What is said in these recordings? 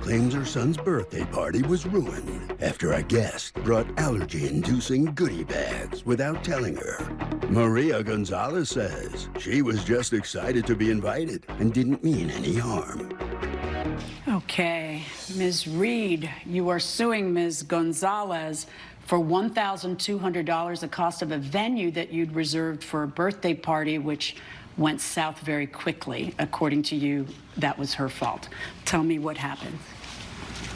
claims her son's birthday party was ruined after a guest brought allergy-inducing goodie bags without telling her. Maria Gonzalez says she was just excited to be invited and didn't mean any harm. Okay, Ms. Reed, you are suing Ms. Gonzalez for $1,200, the cost of a venue that you'd reserved for a birthday party, which went south very quickly. According to you, that was her fault. Tell me what happened.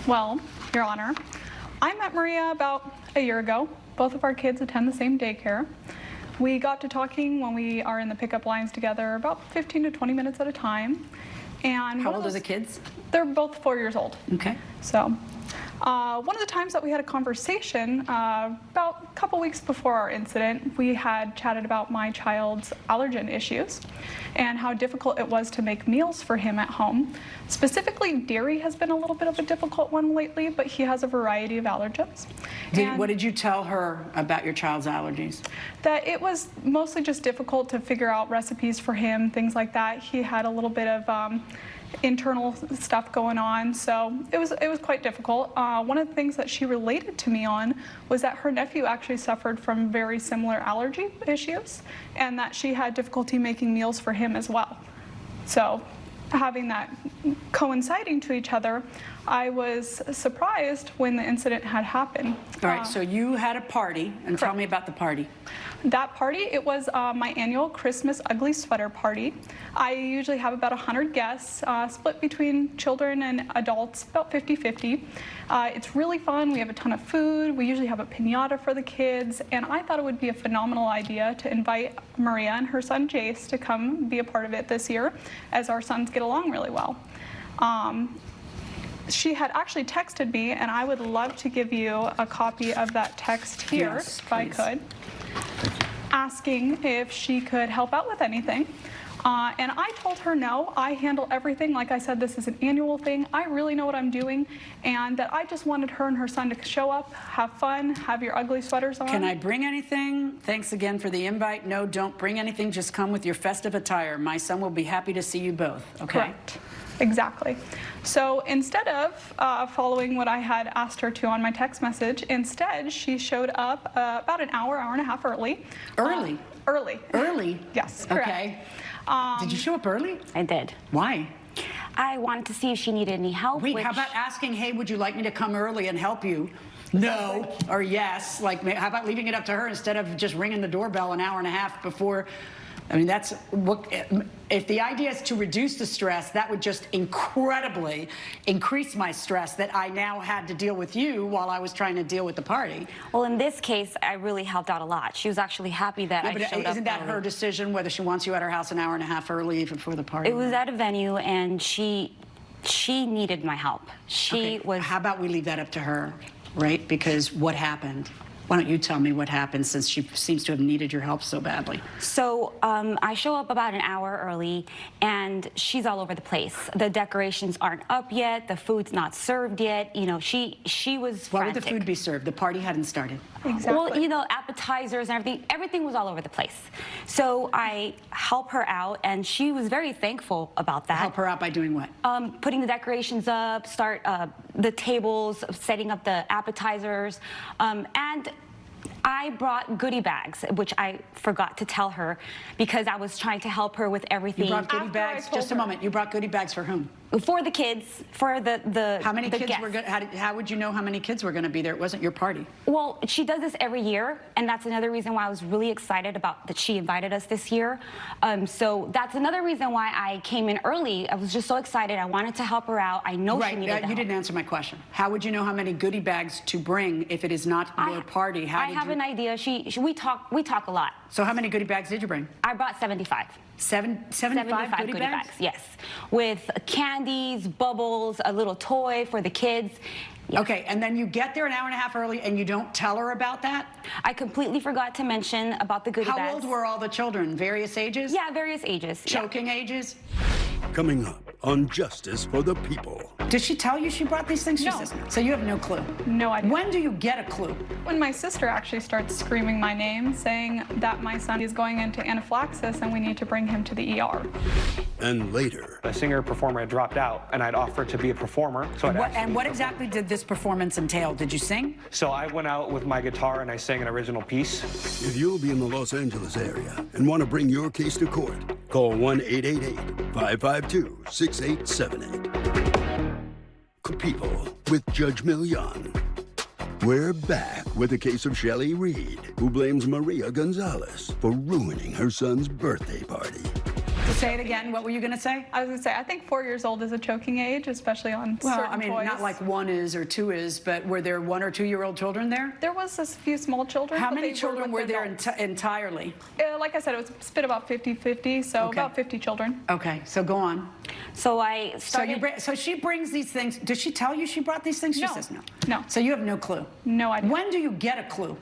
Well, Your Honor, I met Maria about a year ago. Both of our kids attend the same daycare. We got to talking when we are in the pickup lines together about 15 to 20 minutes at a time. And how old are the kids? They're both 4 years old. Okay. So one of the times that we had a conversation, about a couple weeks before our incident, we had chatted about my child's allergen issues and how difficult it was to make meals for him at home. Specifically, dairy has been a little bit of a difficult one lately, but he has a variety of allergens. What did you tell her about your child's allergies? That it was mostly just difficult to figure out recipes for him, things like that. He had a little bit of internal stuff going on, so it was quite difficult. One of the things that she related to me on was that her nephew actually suffered from very similar allergy issues, and that she had difficulty making meals for him as well. So having that coinciding to each other, I was surprised when the incident had happened. All right, so you had a party, and tell me about the party. That party, it was my annual Christmas ugly sweater party. I usually have about 100 guests, split between children and adults, about 50-50. It's really fun. We have a ton of food. We usually have a piñata for the kids, and I thought it would be a phenomenal idea to invite Maria and her son Jace to come be a part of it this year, as our sons get along really well. She had actually texted me, and I would love to give you a copy of that text here, yes, if I could, asking if she could help out with anything. And I told her no, I handle everything. Like I said, this is an annual thing. I really know what I'm doing, and that I just wanted her and her son to show up, have fun, have your ugly sweaters on. Can I bring anything? Thanks again for the invite. No, don't bring anything. Just come with your festive attire. My son will be happy to see you both, okay? Correct. Exactly. So instead of following what I had asked her to on my text message, instead she showed up about an hour and a half early. Early? Early. Early? Yes, correct. Okay. Did you show up early? I did. Why? I wanted to see if she needed any help. Wait, how about asking, hey, would you like me to come early and help you? No or yes. Like, how about leaving it up to her instead of just ringing the doorbell an hour and a half before? I mean, that's what, if the idea is to reduce the stress, that would just incredibly increase my stress that I now had to deal with you while I was trying to deal with the party. Well, in this case, I really helped out a lot. She was actually happy that I showed up. Isn't that her decision whether she wants you at her house an hour and a half early even before the party? It was at a venue, and she needed my help. She was. How about we leave that up to her, right? Because what happened? Why don't you tell me what happened, since she seems to have needed your help so badly? So I show up about an hour early, and she's all over the place. The decorations aren't up yet. The food's not served yet. You know, she was frantic. Why would the food be served? The party hadn't started. Exactly. Well, you know, appetizers and everything was all over the place. So I help her out, and she was very thankful about that. Help her out by doing what? Putting the decorations up, start the tables, setting up the appetizers, and I brought goodie bags, which I forgot to tell her because I was trying to help her with everything. You brought goodie bags? Just a moment. You brought goodie bags for whom? For the kids, for the How many kids guests. were going? How would you know how many kids were going to be there? It wasn't your party. Well, she does this every year, and that's another reason why I was really excited about that she invited us this year. So that's another reason why I came in early. I was just so excited. I wanted to help her out. I know she needed the help. You didn't answer my question. How would you know how many goodie bags to bring if it is not your party? I have an idea. We talk a lot. So how many goodie bags did you bring? I brought 75. 75 goodie bags? Yes, with candies, bubbles, a little toy for the kids. Yes. Okay, and then you get there an hour and a half early and you don't tell her about that? I completely forgot to mention about the goodie bags. How old were all the children? Various ages? Yeah, various ages. Choking ages? Coming up on Justice for the People. Did she tell you she brought these things? She No. says no. So you have no clue? No idea. When do you get a clue? When my sister actually starts screaming my name, saying that my son is going into anaphylaxis and we need to bring him to the ER. And later, A singer-performer had dropped out, and I'd offered to be a performer. So I'd actually And what perform. exactly did this performance entail? Did you sing? So I went out with my guitar and I sang an original piece. if you'll be in the Los Angeles area and want to bring your case to court, call 1-888-552-6878. People with Judge Millian. We're back with a case of Shelley Reed, who blames Maria Gonzalez for ruining her son's birthday party. To say it again, what were you going to say? I was going to say, I think 4 years old is a choking age, especially on Well, certain I mean, toys. not like 1 is or 2 is, but were there 1 or 2-year-old children there? There was a few small children. How but many they children were with there adults. entirely? Like I said, it was split about 50-50, so Okay. about 50 children. Okay, so go on. So I So started. so she brings these things. Does she tell you she brought these things? She No. says no. No. So you have no clue. No idea. When do you get a clue?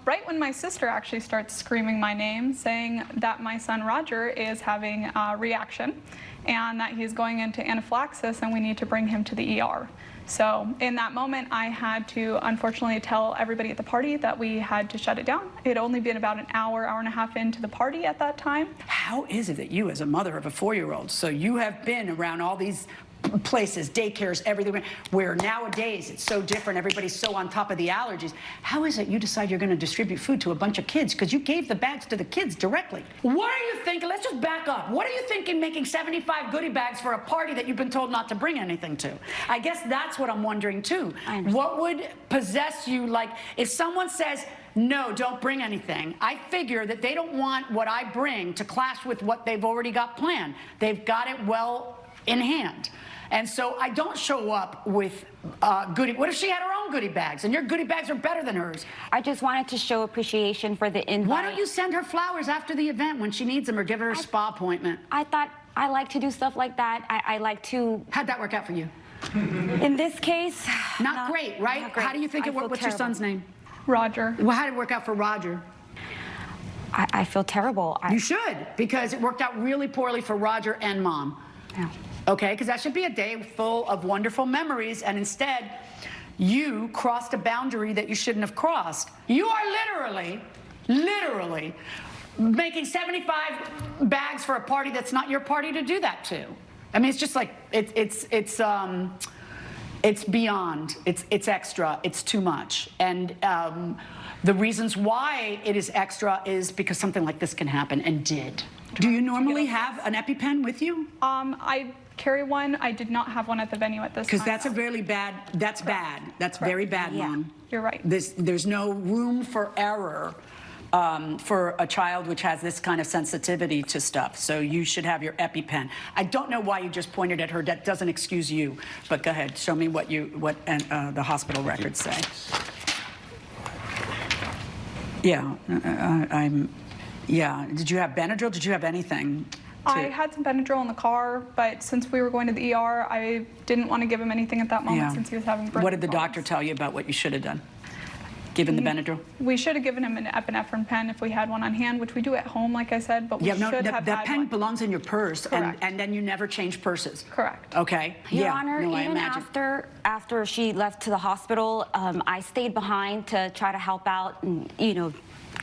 Right when my sister actually starts screaming my name, saying that my son Roger is having a reaction and that he's going into anaphylaxis and we need to bring him to the ER. So in that moment, I had to unfortunately tell everybody at the party that we had to shut it down. It had only been about an hour, hour and a half into the party at that time. How is it that you, as a mother of a 4-year-old, so you have been around all these places, daycares, everything, where nowadays it's so different, everybody's so on top of the allergies. How is it you decide you're going to distribute food to a bunch of kids? Because you gave the bags to the kids directly. What are you thinking? Let's just back up. What are you thinking making 75 goodie bags for a party that you've been told not to bring anything to? I guess that's what I'm wondering too. I understand. What would possess you, like, if someone says, no, don't bring anything, I figure that they don't want what I bring to clash with what they've already got planned. They've got it well in hand. And so I don't show up with goodie. What if she had her own goodie bags and your goodie bags are better than hers? I just wanted to show appreciation for the invite. Why don't you send her flowers after the event when she needs them, or give her a spa appointment? I thought I like to do stuff like that. I like to. How'd that work out for you? In this case, Not great, right? not great. How do you think I it worked? feel What's your terrible. son's name? Roger. Well, how did it work out for Roger? I feel terrible. You should, because it worked out really poorly for Roger and Mom. Yeah. Okay, because that should be a day full of wonderful memories, and instead, you crossed a boundary that you shouldn't have crossed. You are literally making 75 bags for a party that's not your party to do that to. I mean, it's just like, it's beyond, it's extra, it's too much. And the reasons why it is extra is because something like this can happen, and did. Do you normally have an EpiPen with you? I carry one. I did not have one at the venue at this time. Because that's a very bad, that's bad. That's very bad, Yeah. Mom. You're right. There's no room for error for a child which has this kind of sensitivity to stuff. So you should have your EpiPen. I don't know why you just pointed at her. That doesn't excuse you. But go ahead, show me what the hospital records say. Yeah, yeah. Did you have Benadryl? Did you have anything? I had some Benadryl in the car, but since we were going to the ER, I didn't want to give him anything at that moment since he was having breathing What did the problems. doctor tell you about what you should have done? Given the Benadryl? We should have given him an epinephrine pen if we had one on hand, which we do at home, like I said, but we Yeah, no, should have that had pen one. belongs in your purse, Correct. and then you never change purses. Correct. Okay. Your yeah. Honor, no, I even imagine. after she left to the hospital, I stayed behind to try to help out and,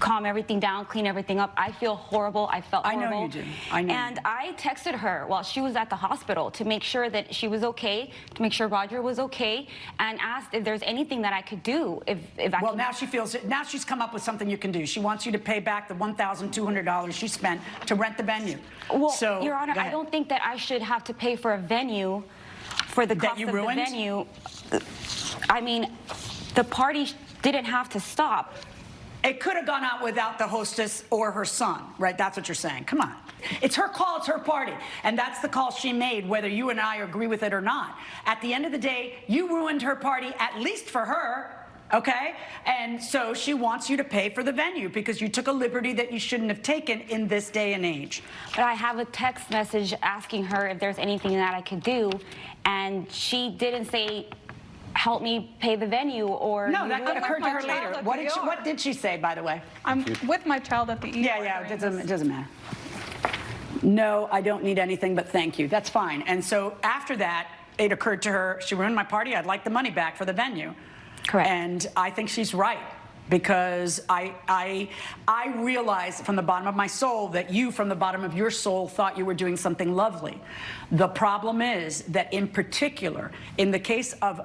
calm everything down, clean everything up. I feel horrible. I felt I know horrible. you do. I know you And do. I texted her while she was at the hospital to make sure that she was okay, to make sure Roger was okay, and asked if there's anything that I could do. If I Well, could. now she feels it. Now she's come up with something you can do. She wants you to pay back the $1,200 she spent to rent the venue. Well, so, Your Honor, go I ahead. don't think that I should have to pay for a venue for the That cost you of ruined? the venue. I mean, the party didn't have to stop. It could have gone out without the hostess or her son, right? That's what you're saying. Come on. It's her call, it's her party. And that's the call she made, whether you and I agree with it or not. At the end of the day, you ruined her party, at least for her, okay? And so she wants you to pay for the venue because you took a liberty that you shouldn't have taken in this day and age. But I have a text message asking her if there's anything that I could do, and she didn't say, help me pay the venue, or... No, that could with occur to my her child later. at What the did she, ER. what did she say, by the way? I'm with my child at the ER. Yeah, during it doesn't matter. No, I don't need anything, but thank you. That's fine. And so after that, it occurred to her, she ruined my party, I'd like the money back for the venue. Correct. And I think she's right, because I realized from the bottom of my soul that you, from the bottom of your soul, thought you were doing something lovely. The problem is that, in particular, in the case of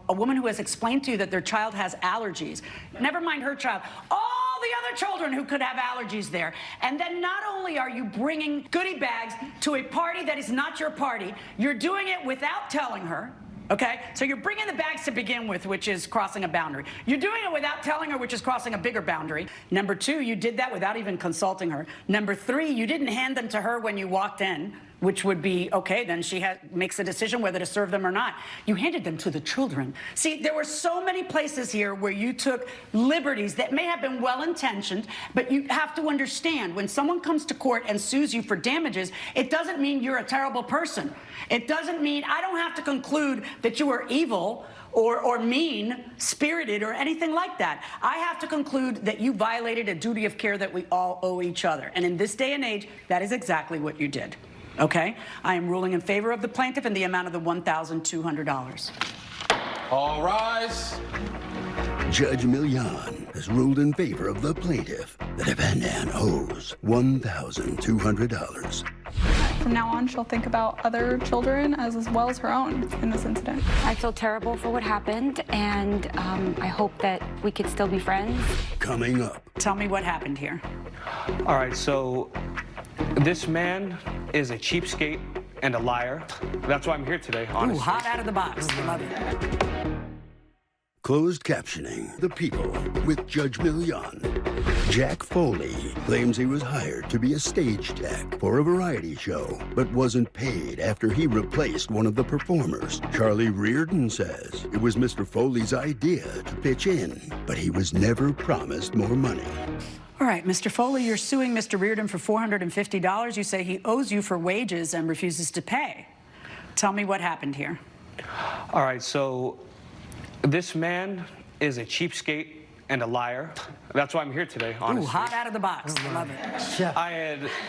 a woman who has explained to you that their child has allergies, never mind her child, all the other children who could have allergies there. And then not only are you bringing goodie bags to a party that is not your party, you're doing it without telling her. Okay, so you're bringing the bags to begin with, which is crossing a boundary. You're doing it without telling her, which is crossing a bigger boundary. Number two, you did that without even consulting her. Number three, you didn't hand them to her when you walked in, which would be, okay, then she makes a decision whether to serve them or not. You handed them to the children. See, there were so many places here where you took liberties that may have been well-intentioned, but you have to understand, when someone comes to court and sues you for damages, it doesn't mean you're a terrible person. It doesn't mean, I don't have to conclude that you are evil or mean-spirited or anything like that. I have to conclude that you violated a duty of care that we all owe each other. And in this day and age, that is exactly what you did. Okay? I am ruling in favor of the plaintiff in the amount of the $1,200. All rise. Judge Millian has ruled in favor of the plaintiff. The defendant owes $1,200. From now on, she'll think about other children as well as her own in this incident. I feel terrible for what happened, and I hope that we could still be friends. Coming up. Tell me what happened here. All right, so this man is a cheapskate and a liar. That's why I'm here today, honestly. Ooh, hot out of the box. Love it. Closed captioning. The People with Judge Millian. Jack Foley claims he was hired to be a stage tech for a variety show, but wasn't paid after he replaced one of the performers. Charlie Reardon says it was Mr. Foley's idea to pitch in, but he was never promised more money. All right, Mr. Foley, you're suing Mr. Reardon for $450. You say he owes you for wages and refuses to pay. Tell me what happened here. All right, so this man is a cheapskate and a liar. That's why I'm here today, honestly. Ooh, hot out of the box. Love it. I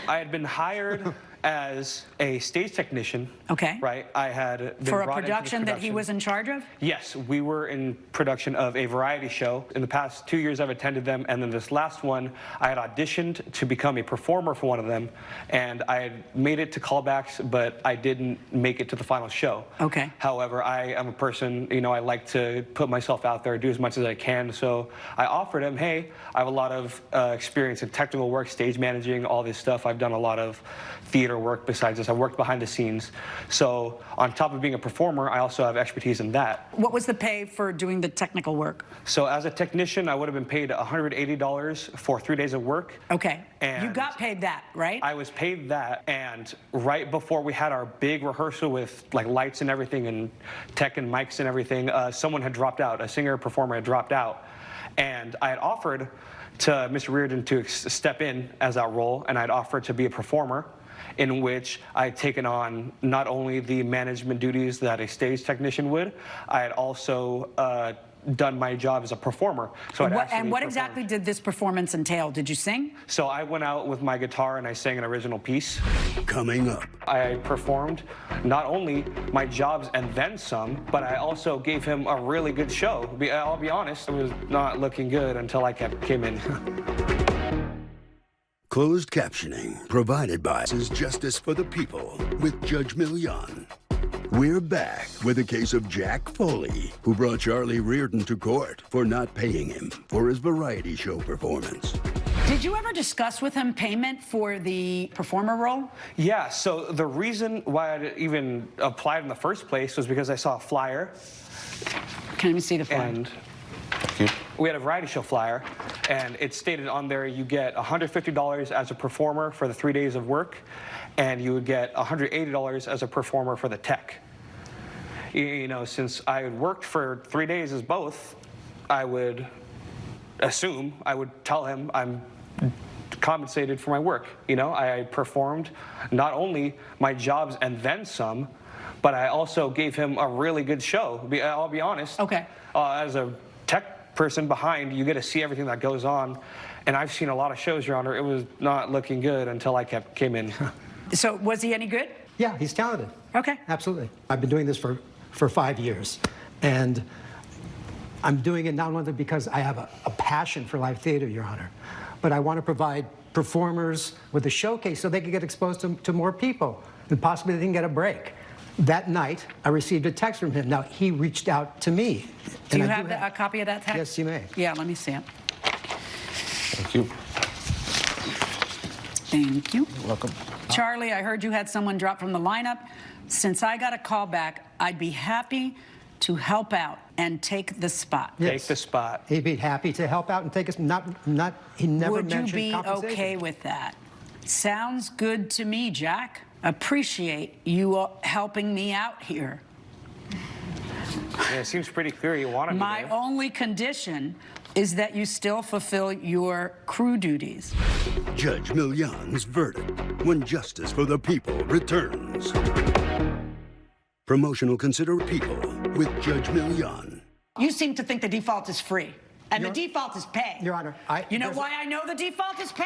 had been hired as a stage technician. Okay. Right? I had been For a brought into this production that he was in charge of? Yes, we were in production of a variety show. In the past 2 years, I've attended them, and then this last one, I had auditioned to become a performer for one of them, and I had made it to callbacks, but I didn't make it to the final show. Okay. However, I am a person, you know, I like to put myself out there, do as much as I can, so I offered him, hey, I have a lot of experience in technical work, stage managing, all this stuff. I've done a lot of theater work besides this. I worked behind the scenes. So on top of being a performer, I also have expertise in that. What was the pay for doing the technical work? So as a technician, I would have been paid $180 for 3 days of work. Okay. And you got paid that, right? I was paid that, and right before we had our big rehearsal with like lights and everything and tech and mics and everything, someone had dropped out. A singer performer had dropped out. And I had offered to Mr. Reardon to step in as that role, and I'd offered to be a performer, in which I had taken on not only the management duties that a stage technician would, I had also done my job as a performer. So what exactly did this performance entail? Did you sing? So I went out with my guitar and I sang an original piece. Coming up. I performed not only my jobs and then some, but I also gave him a really good show. I'll be honest, it was not looking good until I came in. Closed captioning provided by Justice for the People with Judge Millian. We're back with a case of Jack Foley, who brought Charlie Reardon to court for not paying him for his variety show performance. Did you ever discuss with him payment for the performer role? Yeah, so the reason why I even applied in the first place was because I saw a flyer. Can we see the flyer? And we had a variety show flyer, and it stated on there you get $150 as a performer for the 3 days of work, and you would get $180 as a performer for the tech. You know, since I had worked for 3 days as both, I would assume, I would tell him I'm compensated for my work. You know, I performed not only my jobs and then some, but I also gave him a really good show. I'll be honest. Okay. As a tech person behind, you get to see everything that goes on. And I've seen a lot of shows, Your Honor. It was not looking good until I came in. So was he any good? Yeah, he's talented. Okay. Absolutely. I've been doing this for 5 years. And I'm doing it not only because I have a passion for live theater, Your Honor, but I want to provide performers with a showcase so they can get exposed to more people and possibly they can get a break. That night, I received a text from him. Now, he reached out to me. Do you have a copy of that text? Yes, you may. Yeah, let me see it. Thank you. Thank you. You're welcome. Charlie, I heard you had someone drop from the lineup. Since I got a call back, I'd be happy to help out and take the spot. Yes. Take the spot. He'd be happy to help out and take us. He never Would you mentioned be compensation. okay with that? Sounds good to me, Jack. Appreciate you helping me out here. Yeah, it seems pretty clear you want to be My there. only condition is that you still fulfill your crew duties. Judge Million's verdict when justice for the people returns. Promotional Consider People with Judge Million. You seem to think the default is free, and the default is pay. Your Honor, You know why I know the default is pay?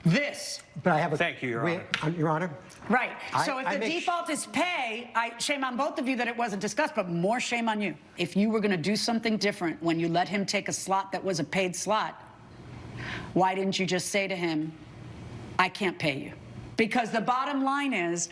This. But I have a... Thank you, Your Honor. Your Honor. Right. So if I the make default is pay, shame on both of you that it wasn't discussed, but more shame on you. If you were going to do something different when you let him take a slot that was a paid slot, why didn't you just say to him, I can't pay you? Because the bottom line is,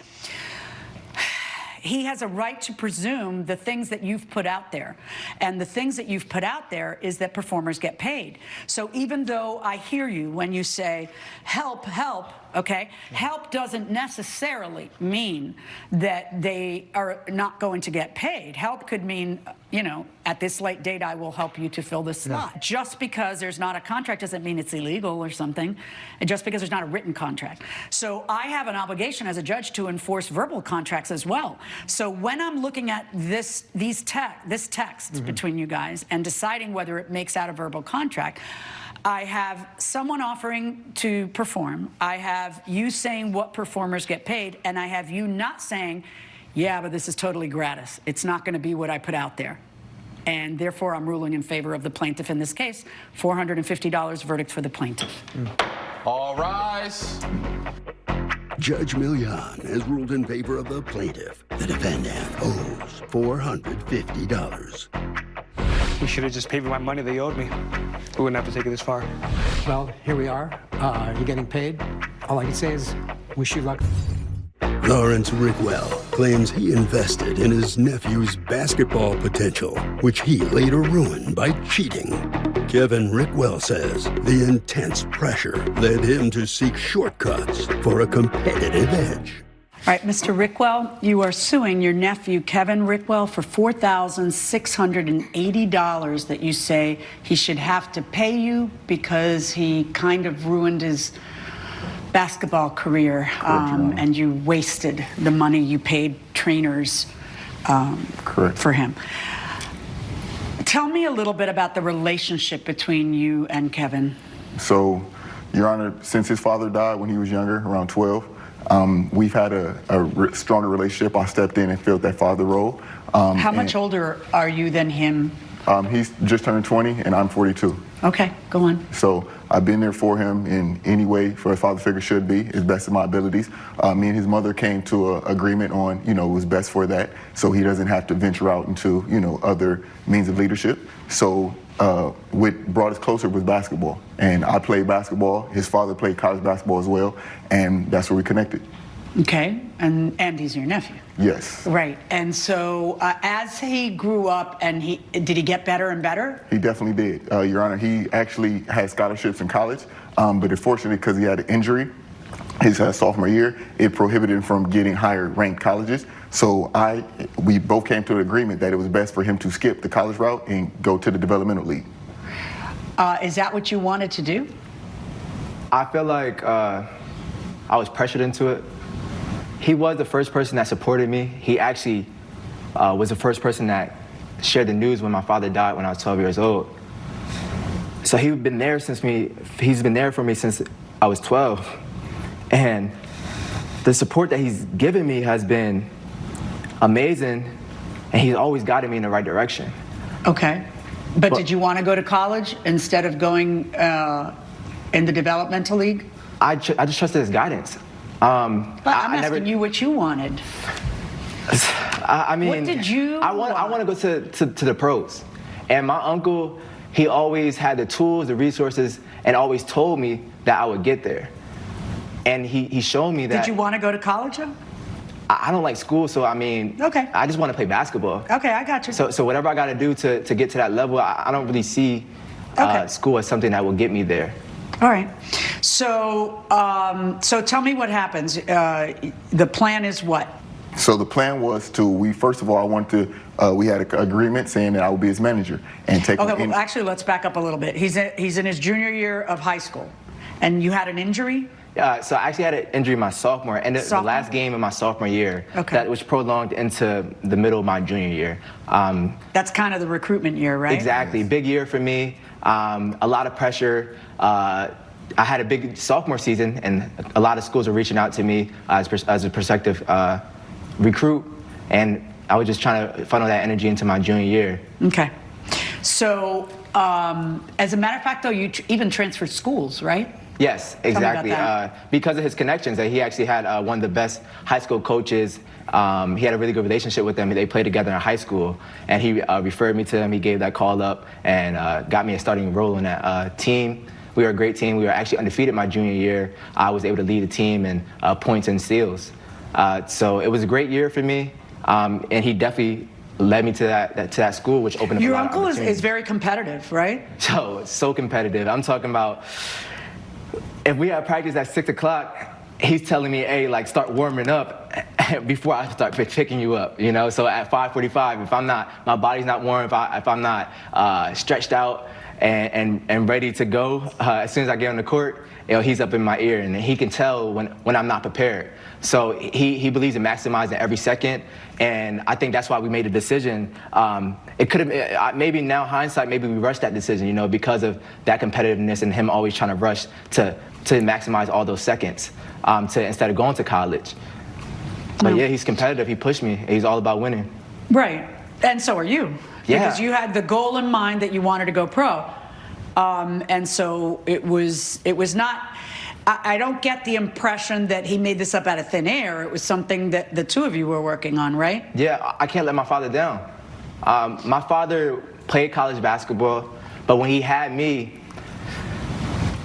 he has a right to presume the things that you've put out there. And the things that you've put out there is that performers get paid. So even though I hear you when you say, help, help, okay? Help doesn't necessarily mean that they are not going to get paid. Help could mean, you know, at this late date, I will help you to fill this slot. No. Just because there's not a contract doesn't mean it's illegal or something. And just because there's not a written contract. So I have an obligation as a judge to enforce verbal contracts as well. So when I'm looking at this text between you guys and deciding whether it makes out a verbal contract, I have someone offering to perform. I have you saying what performers get paid, and I have you not saying, yeah, but this is totally gratis. It's not going to be what I put out there. And therefore, I'm ruling in favor of the plaintiff in this case. $450 verdict for the plaintiff. All rise. Judge Million has ruled in favor of the plaintiff. The defendant owes $450. You should have just paid me my money they owed me. We wouldn't have to take it this far. Well, here we are. You're getting paid. All I can say is wish you luck. Lawrence Rickwell claims he invested in his nephew's basketball potential, which he later ruined by cheating. Kevin Rickwell says the intense pressure led him to seek shortcuts for a competitive edge. All right, Mr. Rickwell, you are suing your nephew, Kevin Rickwell, for $4,680 that you say he should have to pay you because he kind of ruined his basketball career, and you wasted the money you paid trainers for him. Tell me a little bit about the relationship between you and Kevin. So, Your Honor, since his father died when he was younger, around 12, we've had a stronger relationship. I stepped in and filled that father role. How much older are you than him? He's just turned 20, and I'm 42. Okay, go on. So I've been there for him in any way for a father figure should be, as best of my abilities. Me and his mother came to an agreement on, you know, what was best for that, so he doesn't have to venture out into, you know, other means of leadership. So what brought us closer was basketball. And I played basketball. His father played college basketball as well, and that's where we connected. Okay, and Andy's your nephew. Yes. Right, and so as he grew up, and did he get better and better? He definitely did, Your Honor. He actually had scholarships in college, but unfortunately, because he had an injury his sophomore year, it prohibited him from getting higher ranked colleges. So we both came to an agreement that it was best for him to skip the college route and go to the developmental league. Is that what you wanted to do? I feel like I was pressured into it. He was the first person that supported me. He actually was the first person that shared the news when my father died when I was 12 years old. So he's been there for me since I was 12. And the support that he's given me has been amazing, and he's always guided me in the right direction. Okay. But did you want to go to college instead of going in the developmental league? I just trusted his guidance. But I'm asking you what you wanted. I mean, What did you I want to go to the pros. And my uncle, he always had the tools, the resources, and always told me that I would get there. And he showed me that. Did you want to go to college, though? I don't like school, so I mean, Okay. I just want to play basketball. Okay, I got you. So whatever I got to do to get to that level, I don't really see Okay. school as something that will get me there. All right. So, so tell me what happens. The plan is what? So the plan was first of all, I wanted to, we had an agreement saying that I would be his manager and take Okay, well, actually, let's back up a little bit. He's in his junior year of high school, and you had an injury? So I actually had an injury my sophomore, and the last game of my sophomore year, that was prolonged into the middle of my junior year. That's kind of the recruitment year, right? Exactly. Big year for me. A lot of pressure. I had a big sophomore season, and a lot of schools were reaching out to me as a prospective recruit, and I was just trying to funnel that energy into my junior year. Okay. So, as a matter of fact, though, you even transferred schools, right? Yes, exactly. Tell me about that. Because of his connections, he actually had one of the best high school coaches. He had a really good relationship with them. They played together in high school, and he referred me to him. He gave that call up and got me a starting role in that team. We were a great team. We were actually undefeated my junior year. I was able to lead the team in points and steals. So it was a great year for me, and he definitely led me to that school, which opened up a lot of opportunities. Your uncle is very competitive, right? So competitive. I'm talking about, if we have practice at 6 o'clock, he's telling me, hey, like, start warming up before I start picking you up, you know? So at 5:45, if I'm not, my body's not warm, if I'm not stretched out and ready to go, as soon as I get on the court, you know, he's up in my ear, and he can tell when I'm not prepared. So he believes in maximizing every second, and I think that's why we made a decision. It could have, maybe now hindsight, maybe we rushed that decision, you know, because of that competitiveness and him always trying to rush to maximize all those seconds instead of going to college. But yeah, he's competitive. He pushed me. He's all about winning. Right, and so are you. Yeah. Because you had the goal in mind that you wanted to go pro, and so it was not. I don't get the impression that he made this up out of thin air. It was something that the two of you were working on, right? Yeah, I can't let my father down. My father played college basketball, but when he had me,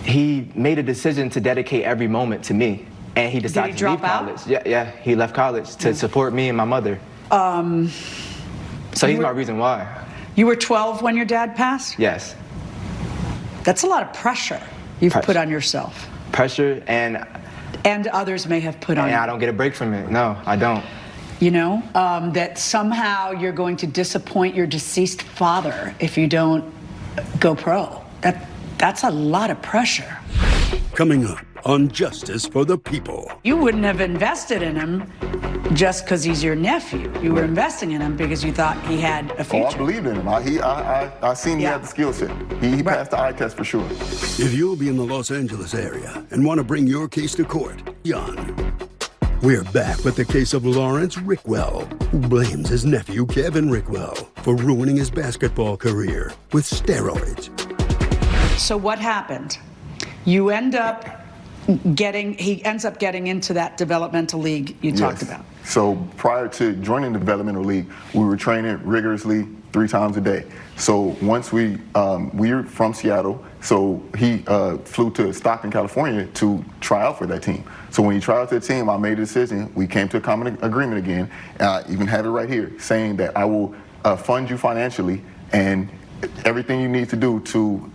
he made a decision to dedicate every moment to me, and he decided to leave college. Yeah, he left college to support me and my mother. So he's my reason why. You were 12 when your dad passed? Yes. That's a lot of pressure you've put on yourself. Pressure and others may have put on you. And I don't get a break from it. No, I don't. You know, that somehow you're going to disappoint your deceased father if you don't go pro. That's a lot of pressure. Coming up on Justice for the People. You wouldn't have invested in him just because he's your nephew. You were investing in him because you thought he had a future. Oh, I believed in him. I seen he had the skill set. He passed the eye test for sure. If you'll be in the Los Angeles area and want to bring your case to court, Hien. We're back with the case of Lawrence Rickwell, who blames his nephew Kevin Rickwell for ruining his basketball career with steroids. So what happened? You end up he ends up getting into that developmental league you talked about. So prior to joining the developmental league, we were training rigorously 3 times a day. So once we're from Seattle, so he flew to Stockton, California to try out for that team. So when he tried out for the team, I made a decision. We came to a common agreement again. I even have it right here, saying that I will fund you financially and everything you need to do to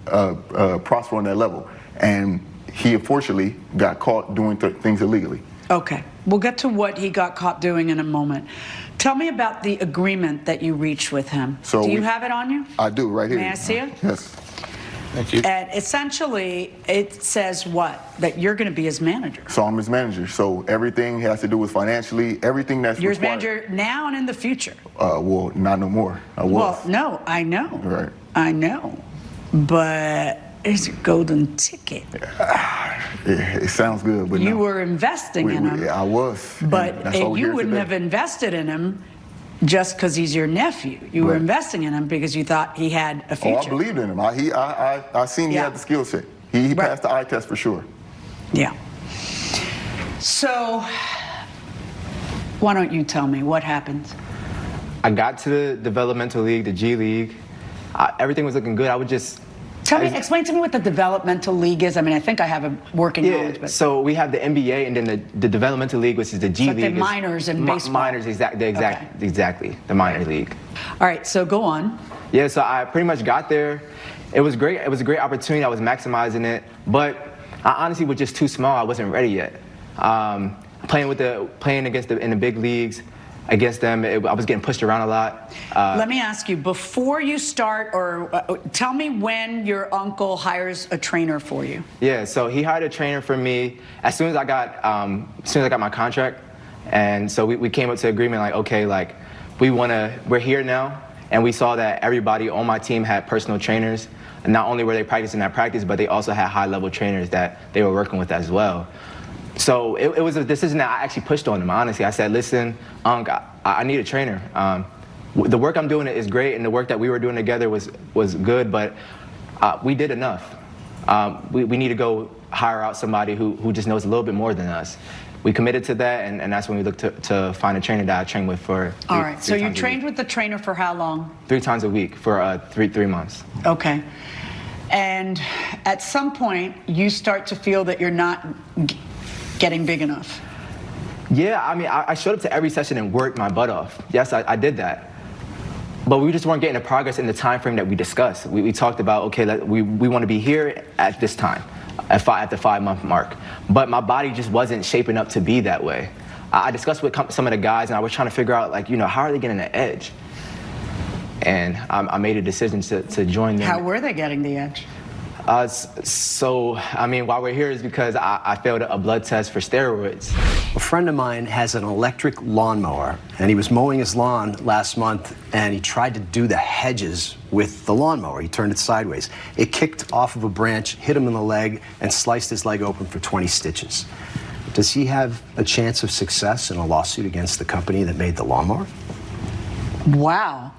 prosper on that level. And he unfortunately got caught doing things illegally. Okay, we'll get to what he got caught doing in a moment. Tell me about the agreement that you reached with him. So do you have it on you? I do, right here. May I see it? Yes. Thank you. And essentially, it says what? That you're going to be his manager. So I'm his manager. So everything has to do with financially, everything that's You're his required. manager now and in the future. Well, not no more. I was. Well, no, I know. Right. I know. But it's a golden ticket. It sounds good, but You no. were investing in him. I was. But That's why we're you here wouldn't today. have invested in him just because he's your nephew. You were Right. investing in him because you thought he had a future. Oh, I believed in him. I seen he Yeah. had the skill set. He Right. passed the eye test for sure. Yeah. So, why don't you tell me what happened? I got to the developmental league, the G League. Everything was looking good. I would just... Explain to me what the developmental league is. I mean, I think I have a working knowledge, but... So we have the NBA and then the developmental league, which is the G It's like League. the minors in baseball. Minors, exactly, the minor league. All right, so go on. Yeah, so I pretty much got there. It was great. It was a great opportunity. I was maximizing it, but I honestly was just too small. I wasn't ready yet. Playing in the big leagues. Against them, I was getting pushed around a lot. Let me ask you, before you start, or tell me when your uncle hires a trainer for you. Yeah, so he hired a trainer for me as soon as I got my contract, and so we came up to agreement like, okay, like we're here now, and we saw that everybody on my team had personal trainers, and not only were they practicing that practice, but they also had high-level trainers that they were working with as well. So it was a decision that I actually pushed on him, honestly. I said, listen, Unc, I need a trainer. The work I'm doing is great, and the work that we were doing together was good, but we did enough. We need to go hire out somebody who just knows a little bit more than us. We committed to that, and that's when we looked to find a trainer that I trained with for All right, so you trained with the trainer for how long? 3 times a week for three months. Okay. And at some point, you start to feel that you're not getting big enough. Yeah, I mean, I showed up to every session and worked my butt off. Yes, I did that. But we just weren't getting the progress in the time frame that we discussed. We talked about, okay, we want to be here at this time, at the 5-month mark. But my body just wasn't shaping up to be that way. I discussed with some of the guys, and I was trying to figure out, like, how are they getting the edge? And I made a decision to join them. How were they getting the edge? So, I mean, why we're here is because I failed a blood test for steroids. A friend of mine has an electric lawnmower, and he was mowing his lawn last month, and he tried to do the hedges with the lawnmower. He turned it sideways. It kicked off of a branch, hit him in the leg, and sliced his leg open for 20 stitches. Does he have a chance of success in a lawsuit against the company that made the lawnmower? Wow.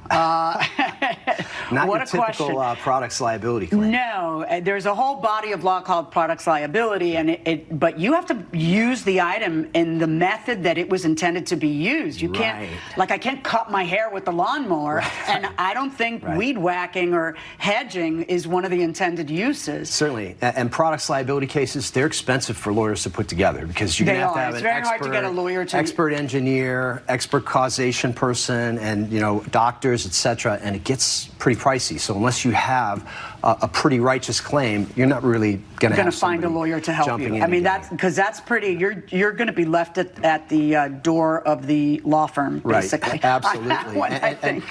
Not what your a typical question. Products liability claim. No, there's a whole body of law called products liability, and but you have to use the item in the method that it was intended to be used. You can't, like, I can't cut my hair with the lawnmower, and I don't think weed whacking or hedging is one of the intended uses. Certainly, and products liability cases, they're expensive for lawyers to put together because you're going to have to have It's an very hard to get a lawyer to expert engineer, expert causation person, and doctors, etc. And it gets pretty pricey. So unless you have a pretty righteous claim, you're not really going to find a lawyer to help you. I mean, that's pretty. You're going to be left at the door of the law firm, basically. Right. Absolutely. And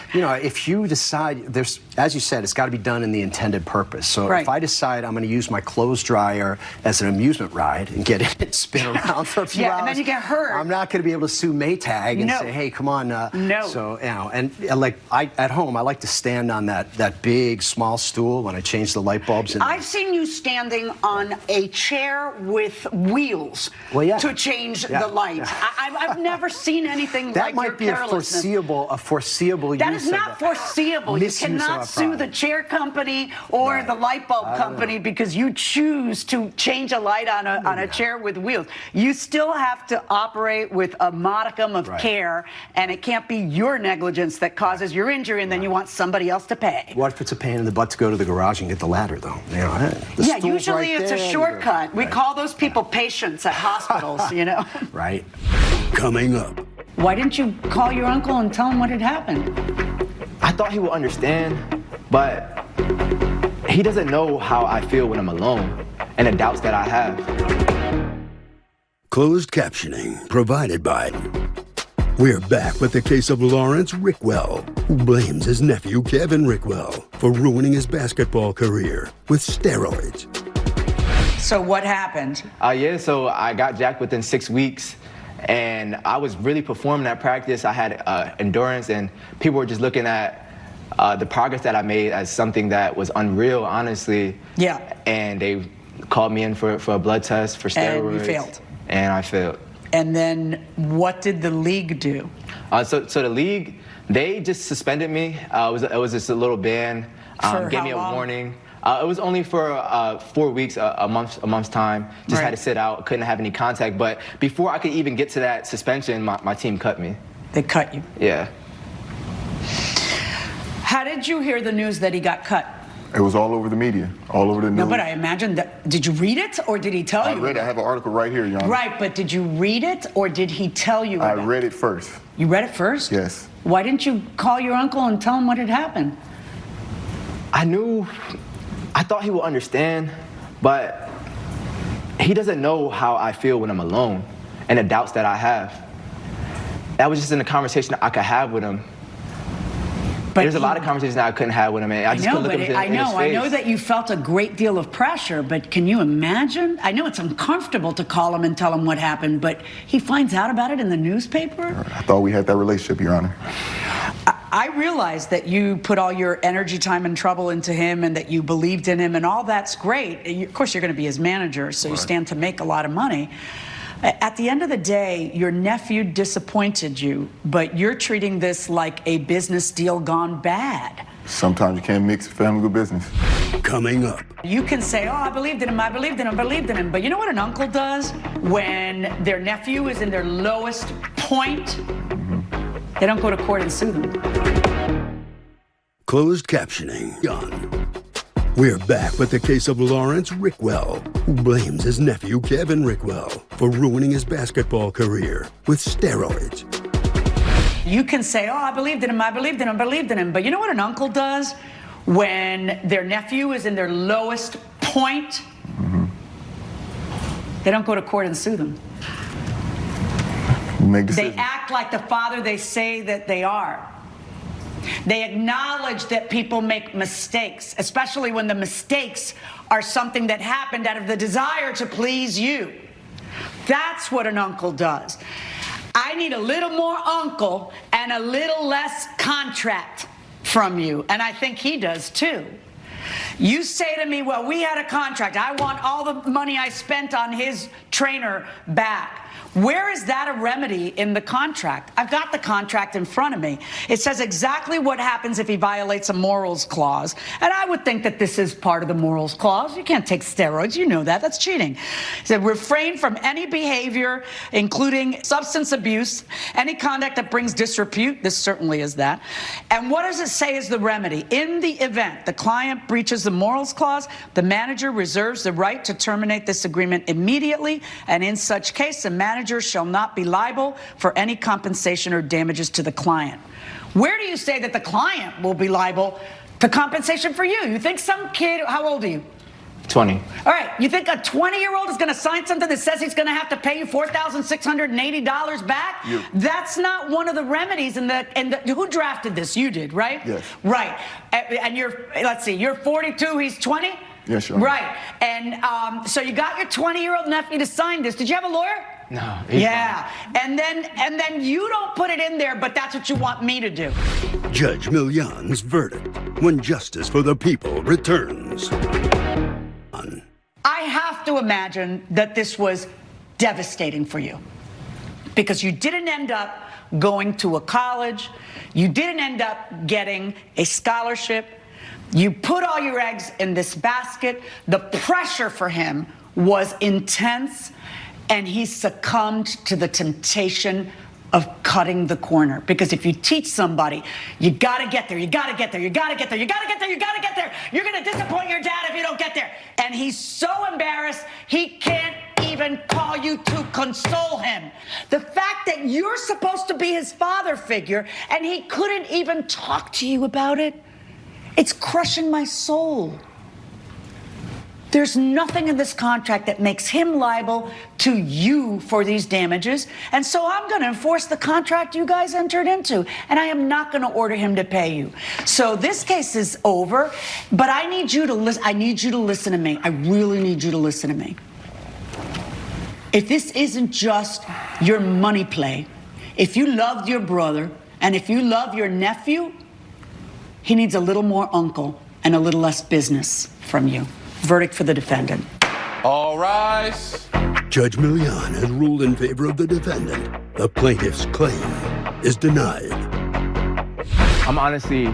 if you decide, as you said, it's got to be done in the intended purpose. So if I decide I'm going to use my clothes dryer as an amusement ride and get it spin around for a few hours, and then you get hurt, I'm not going to be able to sue Maytag and say, hey, come on. No. So at home, I like to stand on that big small stool when I change the light bulbs. I've seen you standing on a chair with wheels to change the light. I've never seen anything that like your carelessness. That might be a foreseeable that use is not foreseeable. You cannot sue the chair company or the light bulb company because you choose to change a light on a chair with wheels. You still have to operate with a modicum of care, and it can't be your negligence that causes your injury, and then you want somebody else to pay. What if it's a pain in the butt to go to the garage and get the ladder, though? Usually it's a shortcut. We call those people patients at hospitals, Right. Coming up. Why didn't you call your uncle and tell him what had happened? I thought he would understand, but he doesn't know how I feel when I'm alone and the doubts that I have. Closed captioning provided by... We're back with the case of Lawrence Rickwell, who blames his nephew Kevin Rickwell for ruining his basketball career with steroids. So what happened? So I got jacked within 6 weeks, and I was really performing at practice. I had endurance, and people were just looking at the progress that I made as something that was unreal, honestly. Yeah. And they called me in for a blood test for steroids. And you failed. And I failed. And then what did the league do? So the league, they just suspended me. It was just a little ban. For gave how me a long? warning. It was only for 4 weeks, a month's time. Just had to sit out, couldn't have any contact. But before I could even get to that suspension, my team cut me. They cut you? Yeah. How did you hear the news that he got cut? It was all over the media, all over the news. No, but I imagine that. Did you read it or did he tell you? I read it. I have an article right here, Your Honor. Right, but did you read it or did he tell you? I read it first. You read it first? Yes. Why didn't you call your uncle and tell him what had happened? I thought he would understand, but he doesn't know how I feel when I'm alone and the doubts that I have. That was just in a conversation I could have with him. But there's a lot of conversations that I couldn't have with him, and I just couldn't look him in his face. I know that you felt a great deal of pressure, but can you imagine? I know it's uncomfortable to call him and tell him what happened, but he finds out about it in the newspaper? I thought we had that relationship, Your Honor. I realize that you put all your energy, time, and trouble into him and that you believed in him, and all that's great. Of course, you're going to be his manager, so you stand to make a lot of money. At the end of the day, your nephew disappointed you, but you're treating this like a business deal gone bad. Sometimes you can't mix family with business. Coming up. You can say, oh, I believed in him, I believed in him, I believed in him. But you know what an uncle does when their nephew is in their lowest point? They don't go to court and sue them. Closed captioning on. We're back with the case of Lawrence Rickwell, who blames his nephew Kevin Rickwell for ruining his basketball career with steroids. You can say, oh, I believed in him, I believed in him, I believed in him. But you know what an uncle does when their nephew is in their lowest point? They don't go to court and sue them. They act like the father they say that they are. They acknowledge that people make mistakes, especially when the mistakes are something that happened out of the desire to please you. That's what an uncle does. I need a little more uncle and a little less contract from you, and I think he does too. You say to me, well, we had a contract. I want all the money I spent on his trainer back. Where is that a remedy in the contract? I've got the contract in front of me. It says exactly what happens if he violates a morals clause. And I would think that this is part of the morals clause. You can't take steroids. You know that. That's cheating. It said refrain from any behavior, including substance abuse, any conduct that brings disrepute. This certainly is that. And what does it say is the remedy? In the event the client breaches the morals clause, the manager reserves the right to terminate this agreement immediately. And in such case, the manager shall not be liable for any compensation or damages to the client. Where do you say that the client will be liable to compensation for you? You think some kid, how old are you? 20. All right, you think a 20-year-old is going to sign something that says he's going to have to pay you $4,680 back? That's not one of the remedies. Who drafted this? You did, right? Yes. Right. And let's see, you're 42, he's 20? Yes, sure. Right. And so you got your 20-year-old nephew to sign this. Did you have a lawyer? No. Yeah. And then you don't put it in there, but that's what you want me to do. Judge Million's verdict when justice for the people returns. I have to imagine that this was devastating for you because you didn't end up going to a college. You didn't end up getting a scholarship. You put all your eggs in this basket. The pressure for him was intense, and he succumbed to the temptation of cutting the corner. Because if you teach somebody, you gotta get there, you gotta get there, you gotta get there, you gotta get there, you gotta get there, you're gonna disappoint your dad if you don't get there. And he's so embarrassed, he can't even call you to console him. The fact that you're supposed to be his father figure and he couldn't even talk to you about it, it's crushing my soul. There's nothing in this contract that makes him liable to you for these damages. And so I'm going to enforce the contract you guys entered into. And I am not going to order him to pay you. So this case is over. But I need you to listen. I need you to listen to me. I really need you to listen to me. If this isn't just your money play, if you loved your brother and if you love your nephew, he needs a little more uncle and a little less business from you. Verdict for the defendant. All rise. Judge Million has ruled in favor of the defendant. The plaintiff's claim is denied. I'm honestly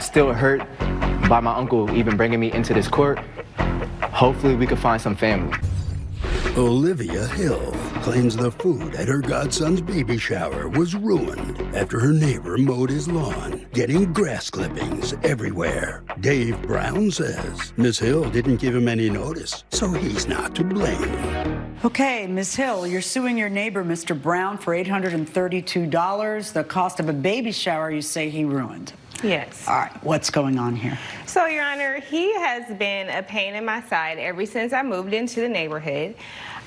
still hurt, by my uncle even bringing me into this court, hopefully we could find some family. Olivia Hill claims the food at her godson's baby shower was ruined after her neighbor mowed his lawn, getting grass clippings everywhere. Dave Brown says Miss Hill didn't give him any notice, so he's not to blame. Okay, Ms. Hill, you're suing your neighbor, Mr. Brown, for $832, the cost of a baby shower you say he ruined. Yes. All right, what's going on here? So, Your Honor, he has been a pain in my side ever since I moved into the neighborhood.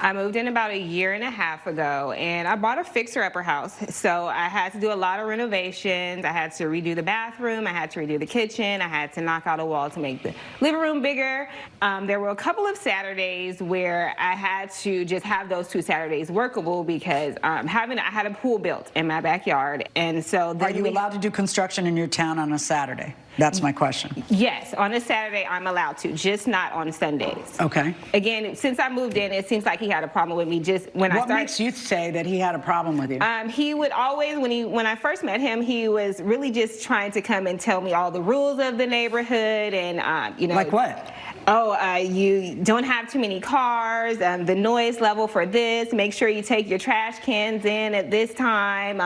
I moved in about 1.5 years ago, and I bought a fixer-upper house. So I had to do a lot of renovations. I had to redo the bathroom. I had to redo the kitchen. I had to knock out a wall to make the living room bigger. There were a couple of Saturdays where I had to just have those 2 Saturdays workable because I had a pool built in my backyard, and so then Are you allowed to do construction in your town on a Saturday? That's my question. Yes, on a Saturday I'm allowed to, just not on Sundays. Okay. Again, since I moved in, it seems like he had a problem with me just when What makes you say that he had a problem with you? He would always, when I first met him, he was really just trying to come and tell me all the rules of the neighborhood and, you know. Like what? Oh, you don't have too many cars, the noise level for this, make sure you take your trash cans in at this time.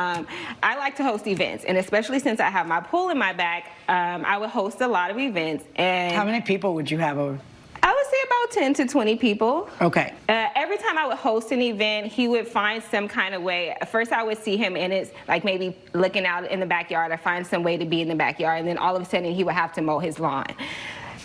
I like to host events, and especially since I have my pool in my back, I would host a lot of events. And how many people would you have over? I would say about 10 to 20 people. Okay. Every time I would host an event, he would find some kind of way. At first I would see him and it's like maybe looking out in the backyard or find some way to be in the backyard, and then all of a sudden he would have to mow his lawn.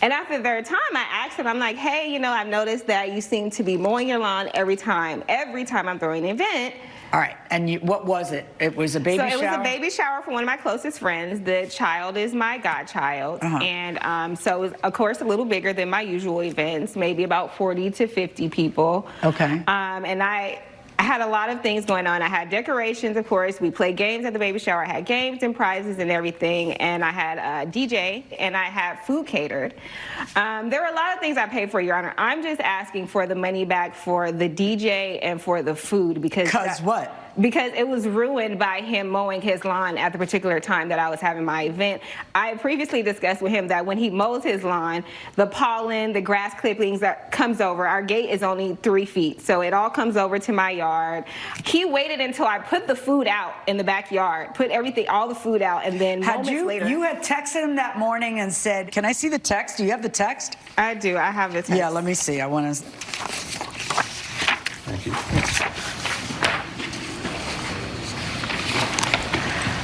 And after the third time, I asked him, I'm like, hey, you know, I've noticed that you seem to be mowing your lawn every time I'm throwing an event. All right, and what was it? It was a baby shower? So it was a baby shower for one of my closest friends. The child is my godchild. And so it was, of course, a little bigger than my usual events, maybe about 40 to 50 people. Okay. And I had a lot of things going on. I had decorations, of course. We played games at the baby shower. I had games and prizes and everything. And I had a DJ, and I had food catered. There were a lot of things I paid for, Your Honor. I'm just asking for the money back for the DJ and for the food because... Because what? Because it was ruined by him mowing his lawn at the particular time that I was having my event. I previously discussed with him that when he mows his lawn, the pollen, the grass clippings that comes over, our gate is only 3 feet, so it all comes over to my yard. He waited until I put the food out in the backyard, put everything, all the food out, and then moments later. You had texted him that morning and said, can I see the text? Do you have the text? I do, I have the text. Yeah, let me see, I want to. Thank you.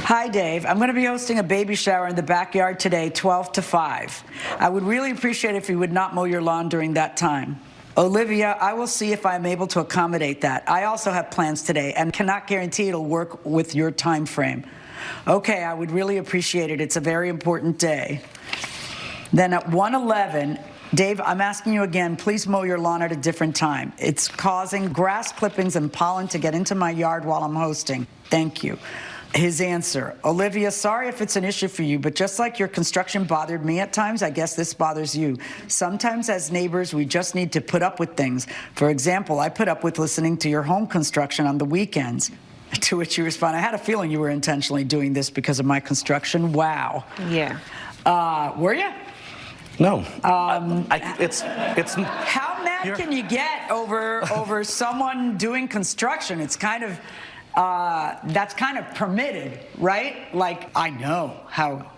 Hi, Dave. I'm going to be hosting a baby shower in the backyard today, 12 to 5. I would really appreciate it if you would not mow your lawn during that time. Olivia, I will see if I'm able to accommodate that. I also have plans today and cannot guarantee it'll work with your time frame. Okay, I would really appreciate it. It's a very important day. Then at 1:11, Dave, I'm asking you again, please mow your lawn at a different time. It's causing grass clippings and pollen to get into my yard while I'm hosting. Thank you. His answer, Olivia, sorry if it's an issue for you, but just like your construction bothered me at times, I guess this bothers you. Sometimes as neighbors, we just need to put up with things. For example, I put up with listening to your home construction on the weekends. To which you respond, I had a feeling you were intentionally doing this because of my construction. Wow. Yeah. Were you? No. It's how mad can you get over someone doing construction? It's kind of that's kind of permitted, right? Like, I know how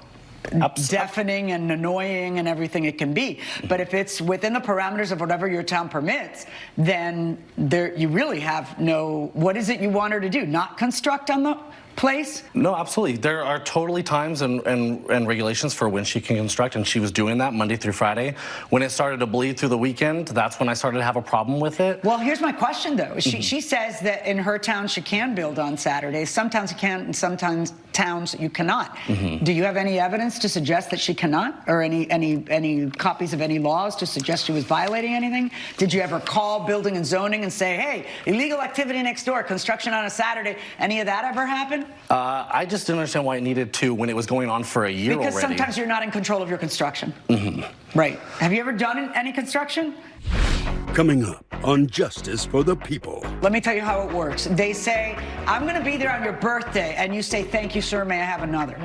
deafening and annoying and everything it can be, but if it's within the parameters of whatever your town permits, then you really have no. What is it you want her to do? Not construct on the place? No, absolutely. There are totally times and regulations for when she can construct, and she was doing that Monday through Friday. When it started to bleed through the weekend, that's when I started to have a problem with it. Well, here's my question, though. She says that in her town she can build on Saturdays. Sometimes you can, and sometimes towns you cannot. Do you have any evidence to suggest that she cannot, or any copies of any laws to suggest she was violating anything? Did you ever call building and zoning and say, hey, illegal activity next door, construction on a Saturday? Any of that ever happen? I just didn't understand why it needed to when it was going on for a year already. Because sometimes you're not in control of your construction. Right. Have you ever done any construction? Coming up on Justice for the People. Let me tell you how it works. They say, I'm going to be there on your birthday, and you say, thank you, sir, may I have another?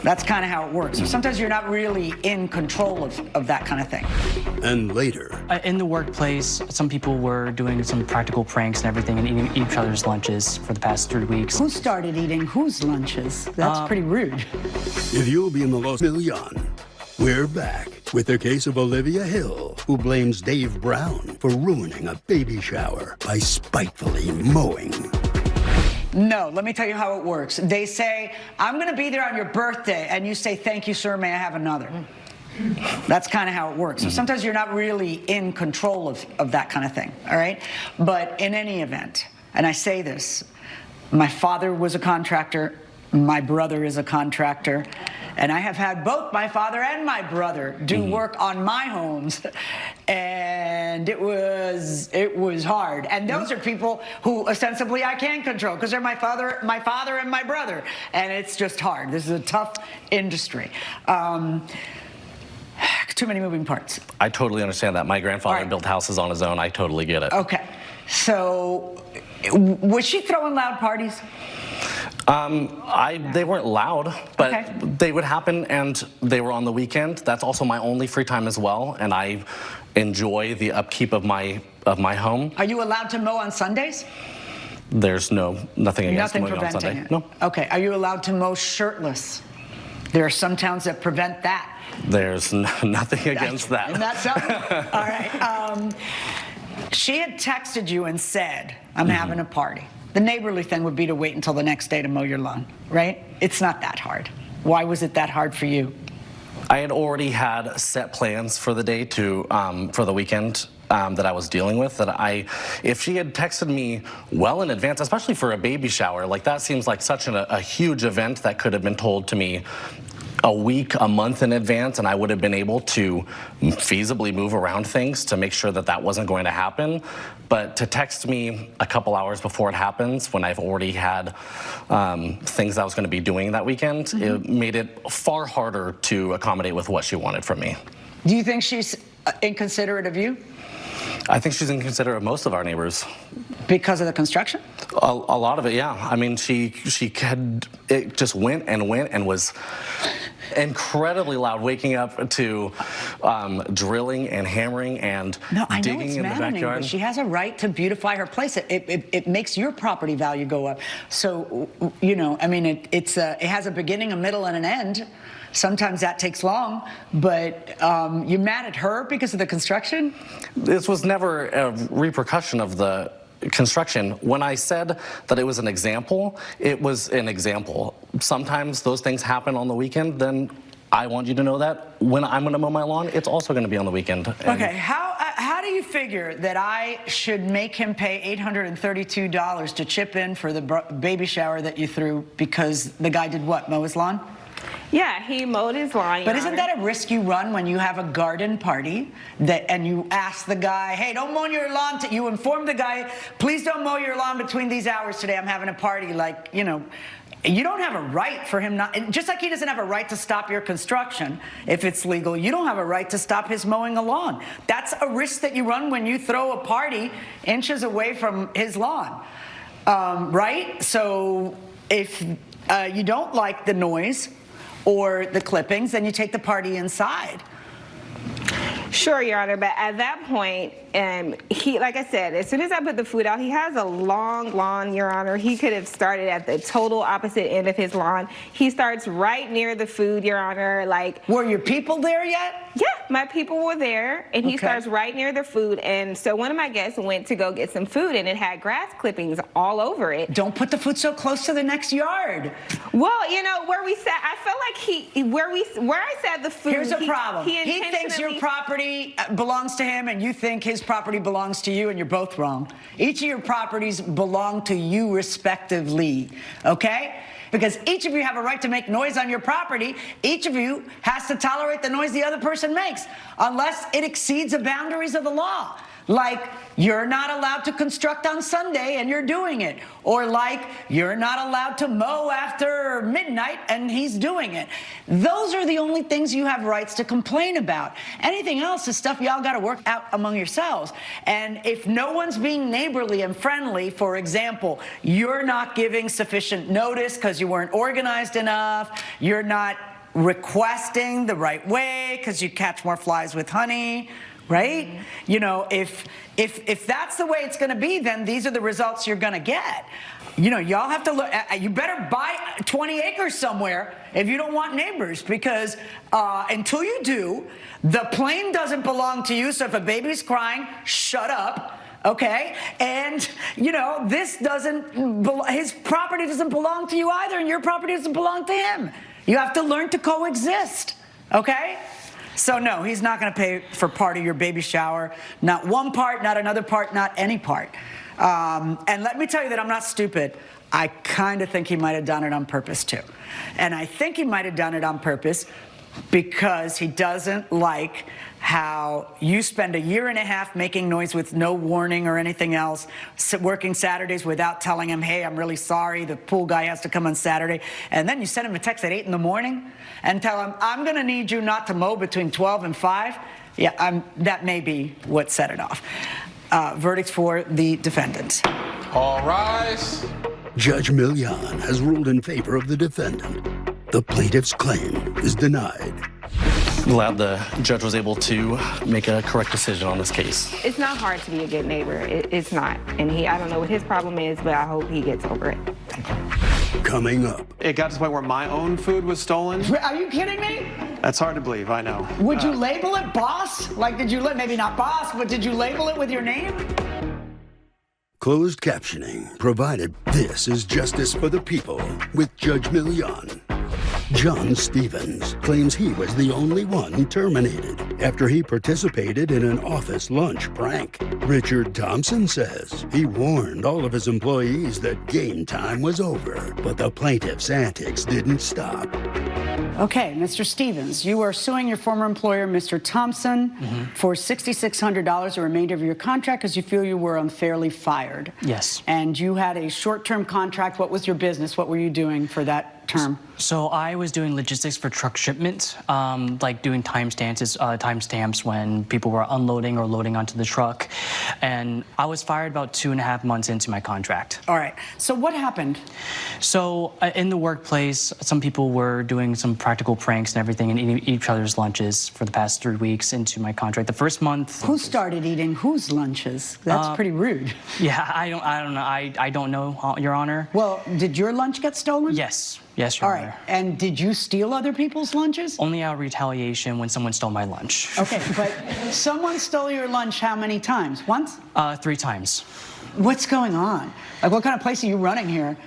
That's kind of how it works. So sometimes you're not really in control of that kind of thing. And later, in the workplace, some people were doing some practical pranks and everything and eating each other's lunches for the past 3 weeks. Who started eating whose lunches? That's pretty rude. if you'll be in the Los Million, we're back with the case of Olivia Hill, who blames Dave Brown for ruining a baby shower by spitefully mowing. No, let me tell you how it works. They say, I'm going to be there on your birthday, and you say, thank you, sir, may I have another? That's kind of how it works. So sometimes you're not really in control of that kind of thing, all right? But in any event, and I say this, my father was a contractor, my brother is a contractor, and I have had both my father and my brother do work on my homes, and it was hard. And those are people who ostensibly I can control because they're my father and my brother, and it's just hard. This is a tough industry. Too many moving parts. I totally understand that. My grandfather built houses on his own. I totally get it. Okay, so was she throwing loud parties? They weren't loud, but they would happen, and they were on the weekend. That's also my only free time as well, and I enjoy the upkeep of my home. Are you allowed to mow on Sundays? There's nothing against mowing on Sunday. It. No. Okay. Are you allowed to mow shirtless? There are some towns that prevent that. There's nothing against that. And that's all right. She had texted you and said, I'm having a party. The neighborly thing would be to wait until the next day to mow your lawn, right? It's not that hard. Why was it that hard for you? I had already had set plans for the day for the weekend that I was dealing with. If she had texted me well in advance, especially for a baby shower, like that seems like such a huge event that could have been told to me a week, a month in advance, and I would have been able to feasibly move around things to make sure that that wasn't going to happen. But to text me a couple hours before it happens, when I've already had things I was going to be doing that weekend, it made it far harder to accommodate with what she wanted from me. Do you think she's inconsiderate of you? I think she's inconsiderate of most of our neighbors. Because of the construction? A lot of it, yeah. I mean, it just went and was incredibly loud, waking up to drilling and hammering and digging in the backyard. But she has a right to beautify her place. It makes your property value go up. So, you know, I mean, it has a beginning, a middle, and an end. Sometimes that takes long, but you're mad at her because of the construction? This was never a repercussion of the construction. When I said that it was an example, it was an example. Sometimes those things happen on the weekend, then I want you to know that when I'm going to mow my lawn, it's also going to be on the weekend. Okay, how do you figure that I should make him pay $832 to chip in for the baby shower that you threw because the guy did what, mow his lawn? Yeah, he mowed his lawn. But isn't that a risk you run when you have a garden party and you ask the guy, hey, don't mow your lawn, you inform the guy, please don't mow your lawn between these hours today, I'm having a party, like, you know, you don't have a right for him not, just like he doesn't have a right to stop your construction if it's legal, you don't have a right to stop his mowing a lawn. That's a risk that you run when you throw a party inches away from his lawn, right? So if you don't like the noise or the clippings, then you take the party inside. Sure, Your Honor, but at that point, he, like I said, as soon as I put the food out, he has a long lawn, Your Honor. He could have started at the total opposite end of his lawn. He starts right near the food, Your Honor. Like, were your people there yet? Yeah, my people were there, and he starts right near the food. And so one of my guests went to go get some food, and it had grass clippings all over it. Don't put the food so close to the next yard. Well, you know, where we sat, I felt like where I sat the food. Here's a problem. He thinks your property belongs to him, and you think his property belongs to you, and you're both wrong. Each of your properties belong to you respectively, okay? Because each of you have a right to make noise on your property. Each of you has to tolerate the noise the other person makes, unless it exceeds the boundaries of the law. Like, you're not allowed to construct on Sunday and you're doing it. Or like, you're not allowed to mow after midnight and he's doing it. Those are the only things you have rights to complain about. Anything else is stuff y'all got to work out among yourselves. And if no one's being neighborly and friendly, for example, you're not giving sufficient notice because you weren't organized enough, you're not requesting the right way because you catch more flies with honey, right? Mm-hmm. You know, if that's the way it's going to be, then these are the results you're going to get. You know, y'all have to look. You better buy 20 acres somewhere if you don't want neighbors, because until you do, the plane doesn't belong to you. So if a baby's crying, shut up. Okay, and you know, this doesn't, his property doesn't belong to you either, and your property doesn't belong to him. You have to learn to coexist, okay? So no, he's not gonna pay for part of your baby shower, not one part, not another part, not any part. And let me tell you that I'm not stupid. I kind of think he might have done it on purpose too. And I think he might have done it on purpose because he doesn't like how you spend a year and a half making noise with no warning or anything else, working Saturdays without telling him, hey, I'm really sorry, the pool guy has to come on Saturday. And then you send him a text at 8 in the morning and tell him, I'm going to need you not to mow between 12 and 5. Yeah, that may be what set it off. Verdicts for the defendant. All rise. Judge Millian has ruled in favor of the defendant. The plaintiff's claim is denied. I'm glad the judge was able to make a correct decision on this case. It's not hard to be a good neighbor. It's not. And I don't know what his problem is, but I hope he gets over it. Coming up. It got to the point where my own food was stolen. Are you kidding me? That's hard to believe, I know. Would you label it boss? Like, did you, maybe not boss, but did you label it with your name? Closed captioning provided. This is Justice for the People with Judge Millian. John Stevens claims he was the only one terminated after he participated in an office lunch prank. Richard Thompson says he warned all of his employees that game time was over, but the plaintiff's antics didn't stop. Okay, Mr. Stevens, you are suing your former employer, Mr. Thompson, for $6,600, the remainder of your contract, because you feel you were unfairly fired. Yes. And you had a short-term contract. What was your business? What were you doing for that term? So I was doing logistics for truck shipment, like doing timestamps when people were unloading or loading onto the truck. And I was fired about 2.5 months into my contract. All right. So what happened? So in the workplace, some people were doing some practical pranks and everything and eating each other's lunches for the past 3 weeks into my contract. The first month... Who started eating whose lunches? That's pretty rude. Yeah, I don't know. I don't know, Your Honor. Well, did your lunch get stolen? Yes. Yes, Your Honor. All right. And did you steal other people's lunches? Only out of retaliation when someone stole my lunch. Okay, but someone stole your lunch how many times? Once? 3 times. What's going on? Like, what kind of place are you running here?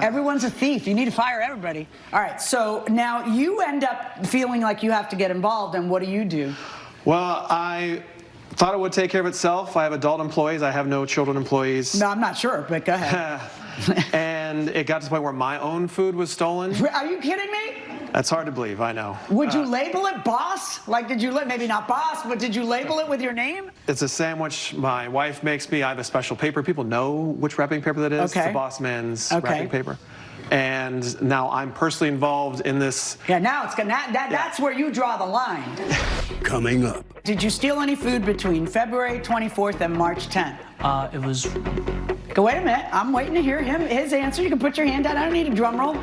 Everyone's a thief. You need to fire everybody. All right, so now you end up feeling like you have to get involved, and what do you do? Well, I thought it would take care of itself. I have adult employees. I have no children employees. No, I'm not sure, but go ahead. And it got to the point where my own food was stolen. Are you kidding me? That's hard to believe, I know. Would you label it boss? Like, did you, maybe not boss, but did you label it with your name? It's a sandwich my wife makes me. I have a special paper. People know which wrapping paper that is. Okay. It's the Boss Man's wrapping paper. And now I'm personally involved in this. Yeah, now it's gonna, that's where you draw the line. Coming up. Did you steal any food between February 24th and March 10th? It was... Go, wait a minute. I'm waiting to hear his answer. You can put your hand down. I don't need a drum roll.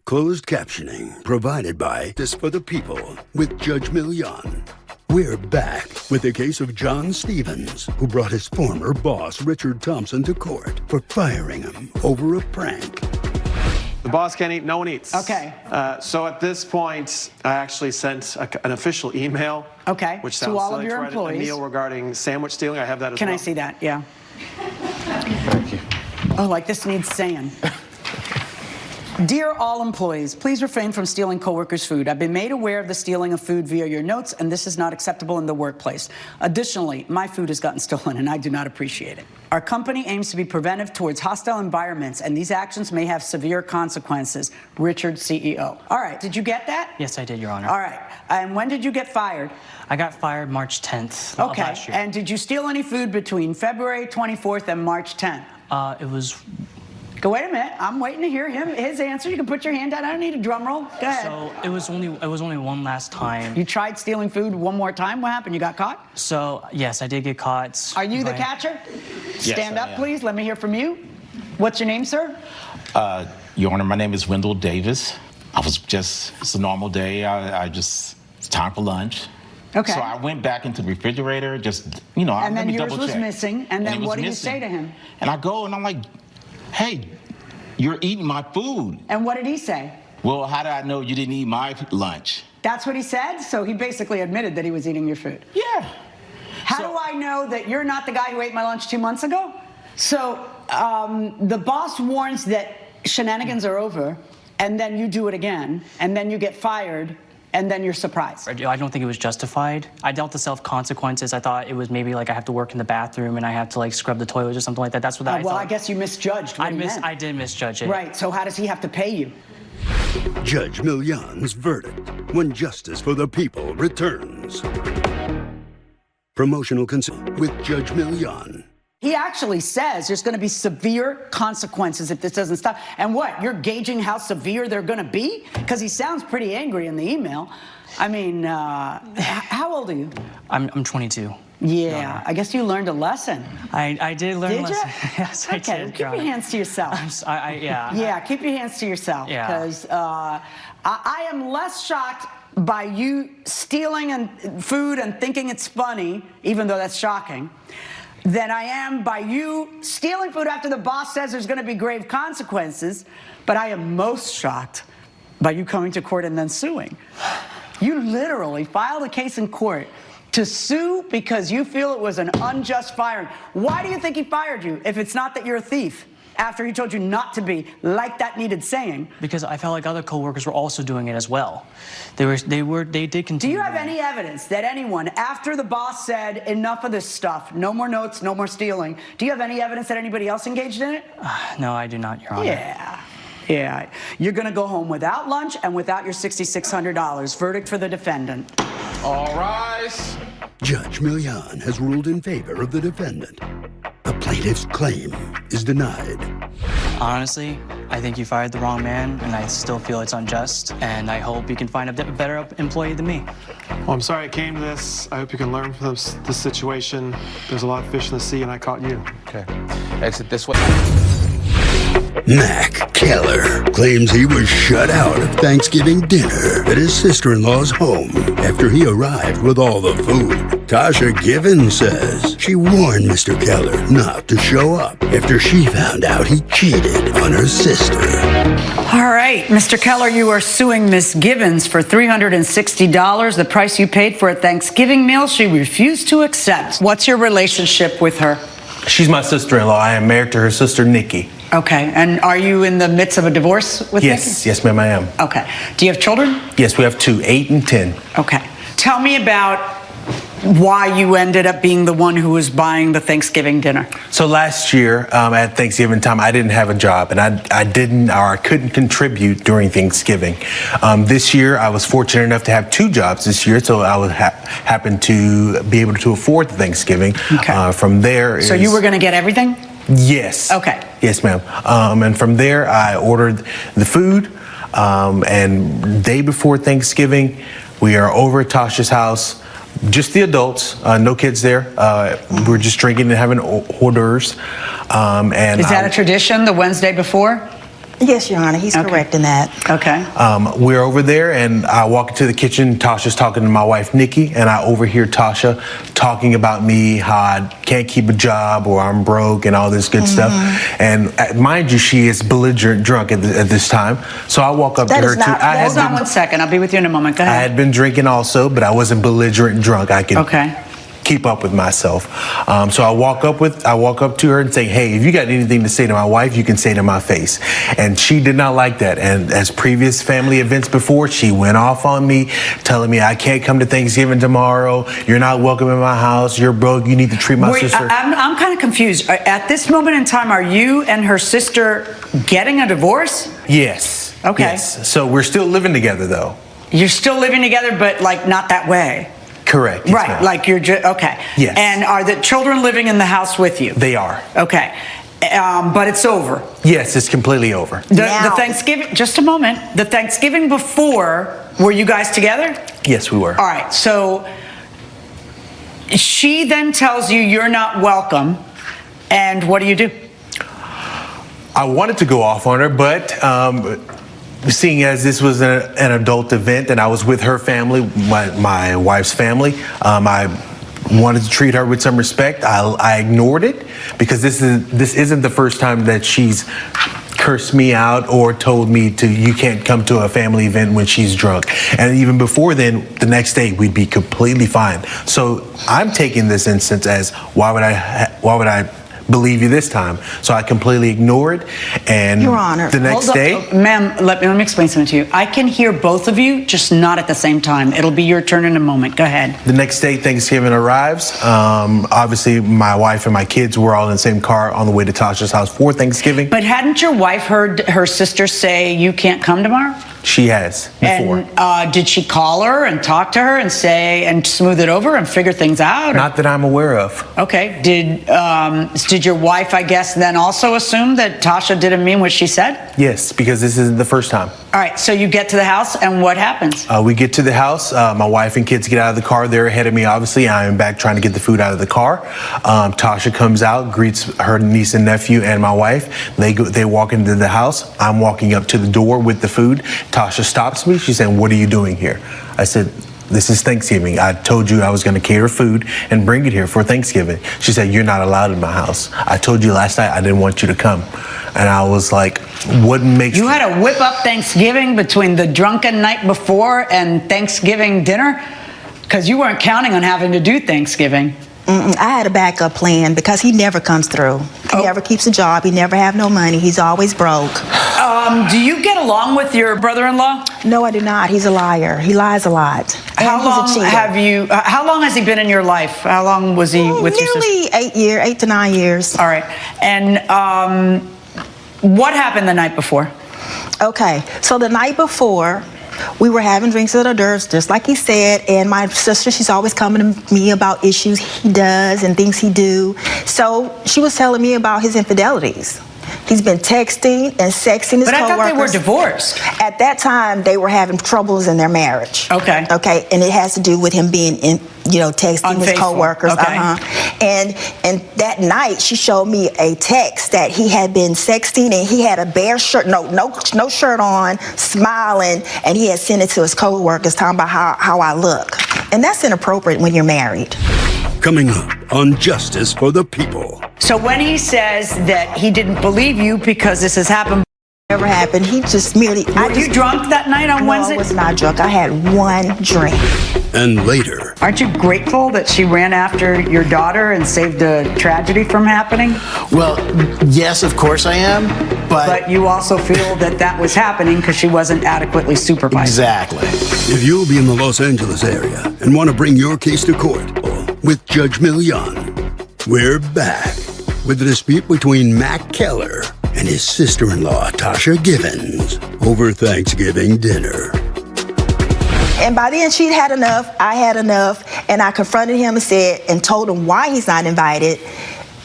Closed captioning provided by Justice for the People with Judge Millian. We're back with the case of John Stevens, who brought his former boss, Richard Thompson, to court for firing him over a prank. The boss can't eat, no one eats. Okay. So at this point, I actually sent an official email. Okay. Which sounds to all silly, of your to write employees. an email regarding sandwich stealing. I have that as well. Can I see that? Yeah. Thank you. Oh, like this needs saying. Dear all employees, please refrain from stealing coworkers' food. I've been made aware of the stealing of food via your notes, and this is not acceptable in the workplace. Additionally, my food has gotten stolen, and I do not appreciate it. Our company aims to be preventive towards hostile environments, and these actions may have severe consequences. Richard, CEO. All right, did you get that? Yes, I did, Your Honor. All right, and when did you get fired? I got fired March 10th of last year. And did you steal any food between February 24th and March 10th? It was... Go, wait a minute. I'm waiting to hear his answer. You can put your hand down. I don't need a drum roll. Go ahead. So it was only one last time. You tried stealing food one more time. What happened? You got caught? So yes, I did get caught. Are you the catcher? Yes, Stand up, I am. please. Let me hear from you. What's your name, sir? Your Honor, my name is Wendell Davis. it's a normal day. It's time for lunch. Okay. So I went back into the refrigerator, and then yours was missing. And then what do you say to him? And I go and I'm like, hey, you're eating my food. And what did he say? Well, how did I know you didn't eat my lunch? That's what he said? So he basically admitted that he was eating your food. Yeah. How do I know that you're not the guy who ate my lunch 2 months ago? So the boss warns that shenanigans are over, and then you do it again, and then you get fired, and then you're surprised. I don't think it was justified. I dealt the self-consequences. I thought it was maybe like I have to work in the bathroom and I have to like scrub the toilets or something like that. That's what I thought. Well, I guess you misjudged what he meant. I did misjudge it. Right, so how does he have to pay you? Judge Million's verdict when justice for the people returns. Promotional consent with Judge Million. He actually says there's going to be severe consequences if this doesn't stop. And what? You're gauging how severe they're going to be? Because he sounds pretty angry in the email. I mean, how old are you? I'm 22. Yeah, I guess you learned a lesson. I did learn a lesson. Yes, I okay, did. keep your hands to yourself. Yeah. Yeah, keep your hands to yourself. Yeah. Because I am less shocked by you stealing and food and thinking it's funny, even though that's shocking, than I am by you stealing food after the boss says there's going to be grave consequences. But I am most shocked by you coming to court and then suing. You literally filed a case in court to sue because you feel it was an unjust firing. Why do you think he fired you if it's not that you're a thief? After he told you not to be, like that needed saying. Because I felt like other coworkers were also doing it as well. They did continue. Do you have any evidence that anyone, after the boss said enough of this stuff, no more notes, no more stealing, do you have any evidence that anybody else engaged in it? No, I do not, Your Honor. Yeah. You're gonna go home without lunch and without your $6,600. Verdict for the defendant. All rise. Judge Million has ruled in favor of the defendant. The plaintiff's claim is denied. Honestly, I think you fired the wrong man, and I still feel it's unjust, and I hope you can find a better employee than me. Well, I'm sorry it came to this. I hope you can learn from this situation. There's a lot of fish in the sea, and I caught you. Okay. Exit this way. Mac Keller claims he was shut out of Thanksgiving dinner at his sister-in-law's home after he arrived with all the food. Tasha Given says she warned Mr. Keller not to show up after she found out he cheated on her sister. All right, Mr. Keller, you are suing Miss Givens for $360, the price you paid for a Thanksgiving meal she refused to accept. What's your relationship with her? She's my sister-in-law. I am married to her sister, Nikki. Okay, and are you in the midst of a divorce with Nikki? Yes, ma'am, I am. Okay. Do you have children? Yes, we have 2, 8 and 10. Okay. Tell me about why you ended up being the one who was buying the Thanksgiving dinner. So last year at Thanksgiving time, I didn't have a job, and I couldn't contribute during Thanksgiving. This year, I was fortunate enough to have 2 jobs this year, so I would happen to be able to afford the Thanksgiving. Okay. From there, so you were going to get everything? Yes. Okay. Yes, ma'am. And from there, I ordered the food, and day before Thanksgiving, we are over at Tasha's house. Just the adults, no kids there. We're just drinking and having hors d'oeuvres. And is that a tradition, the Wednesday before? Yes, Your Honor, he's correct in that. Okay. We're over there, and I walk into the kitchen. Tasha's talking to my wife, Nikki, and I overhear Tasha talking about me, how I can't keep a job or I'm broke and all this good stuff. And mind you, she is belligerent drunk at this time. So I walk up to her, too. Hold on one second. I'll be with you in a moment. Go ahead. I had been drinking also, but I wasn't belligerent drunk. I could keep up with myself. So I walk up to her and say, hey, if you got anything to say to my wife, you can say to my face. And she did not like that. And as previous family events before, she went off on me, telling me I can't come to Thanksgiving tomorrow. You're not welcome in my house. You're broke. You need to treat my sister. I'm kind of confused. At this moment in time, are you and her sister getting a divorce? Yes. Okay. Yes. So we're still living together, though. You're still living together, but like not that way. Correct. Yes, right, like you're just, okay. Yes. And are the children living in the house with you? They are. Okay. But it's over. Yes, it's completely over. The Thanksgiving, just a moment. The Thanksgiving before, were you guys together? Yes, we were. All right, so she then tells you you're not welcome, and what do? I wanted to go off on her, but seeing as this was an adult event and I was with her family, my wife's family, I wanted to treat her with some respect. I ignored it because this isn't the first time that she's cursed me out or told me you can't come to a family event when she's drunk. And even before then, the next day we'd be completely fine. So I'm taking this instance as why would I believe you this time? So I completely ignore it, and Your Honor, the next day, ma'am, let me explain something to you. I can hear both of you, just not at the same time. It'll be your turn in a moment. Go ahead. the next day Thanksgiving arrives. Obviously, my wife and my kids were all in the same car on the way to Tasha's house for Thanksgiving. But hadn't your wife heard her sister say you can't come tomorrow? She has before. And did she call her and talk to her and say and smooth it over and figure things out? Not that I'm aware of. Okay. Did your wife, I guess, then also assume that Tasha didn't mean what she said? Yes, because this isn't the first time. All right. So you get to the house, and what happens? We get to the house. My wife and kids get out of the car. They're ahead of me, obviously. I am back trying to get the food out of the car. Tasha comes out, greets her niece and nephew and my wife. They walk into the house. I'm walking up to the door with the food. Tasha stops me. She's saying, "What are you doing here?" I said, "This is Thanksgiving. I told you I was going to cater food and bring it here for Thanksgiving." She said, "You're not allowed in my house. I told you last night I didn't want you to come." And I was like, what makes... You had to whip up Thanksgiving between the drunken night before and Thanksgiving dinner? Because you weren't counting on having to do Thanksgiving. I had a backup plan because he never comes through. He never keeps a job. He never have no money. He's always broke. Do you get along with your brother-in-law? No, I do not. He's a liar. He lies a lot. How long has he been in your life? How long was he with your sister? Nearly 8 to 9 years. All right. And what happened the night before? Okay. So the night before, we were having drinks at hors d'oeuvres, just like he said, and my sister, she's always coming to me about issues he does and things he do. So she was telling me about his infidelities. He's been texting and sexting his coworkers. But I thought they were divorced. At that time, they were having troubles in their marriage. Okay. Okay, and it has to do with him being texting his coworkers. Okay. And that night, she showed me a text that he had been sexting, and he had a bare shirt, no shirt on, smiling, and he had sent it to his coworkers, talking about how I look. And that's inappropriate when you're married. Coming up on Justice for the People. So when he says that he didn't believe you because this has happened... Never happened. He just merely... Were you drunk that night on Wednesday? No, I was not drunk. I had one drink. And later... Aren't you grateful that she ran after your daughter and saved a tragedy from happening? Well, yes, of course I am, But you also feel that that was happening because she wasn't adequately supervised. Exactly. If you'll be in the Los Angeles area and want to bring your case to court with Judge Millian, we're back with the dispute between Mac Keller and his sister-in-law, Tasha Givens, over Thanksgiving dinner. And by then, she'd had enough, I had enough, and I confronted him and told him why he's not invited.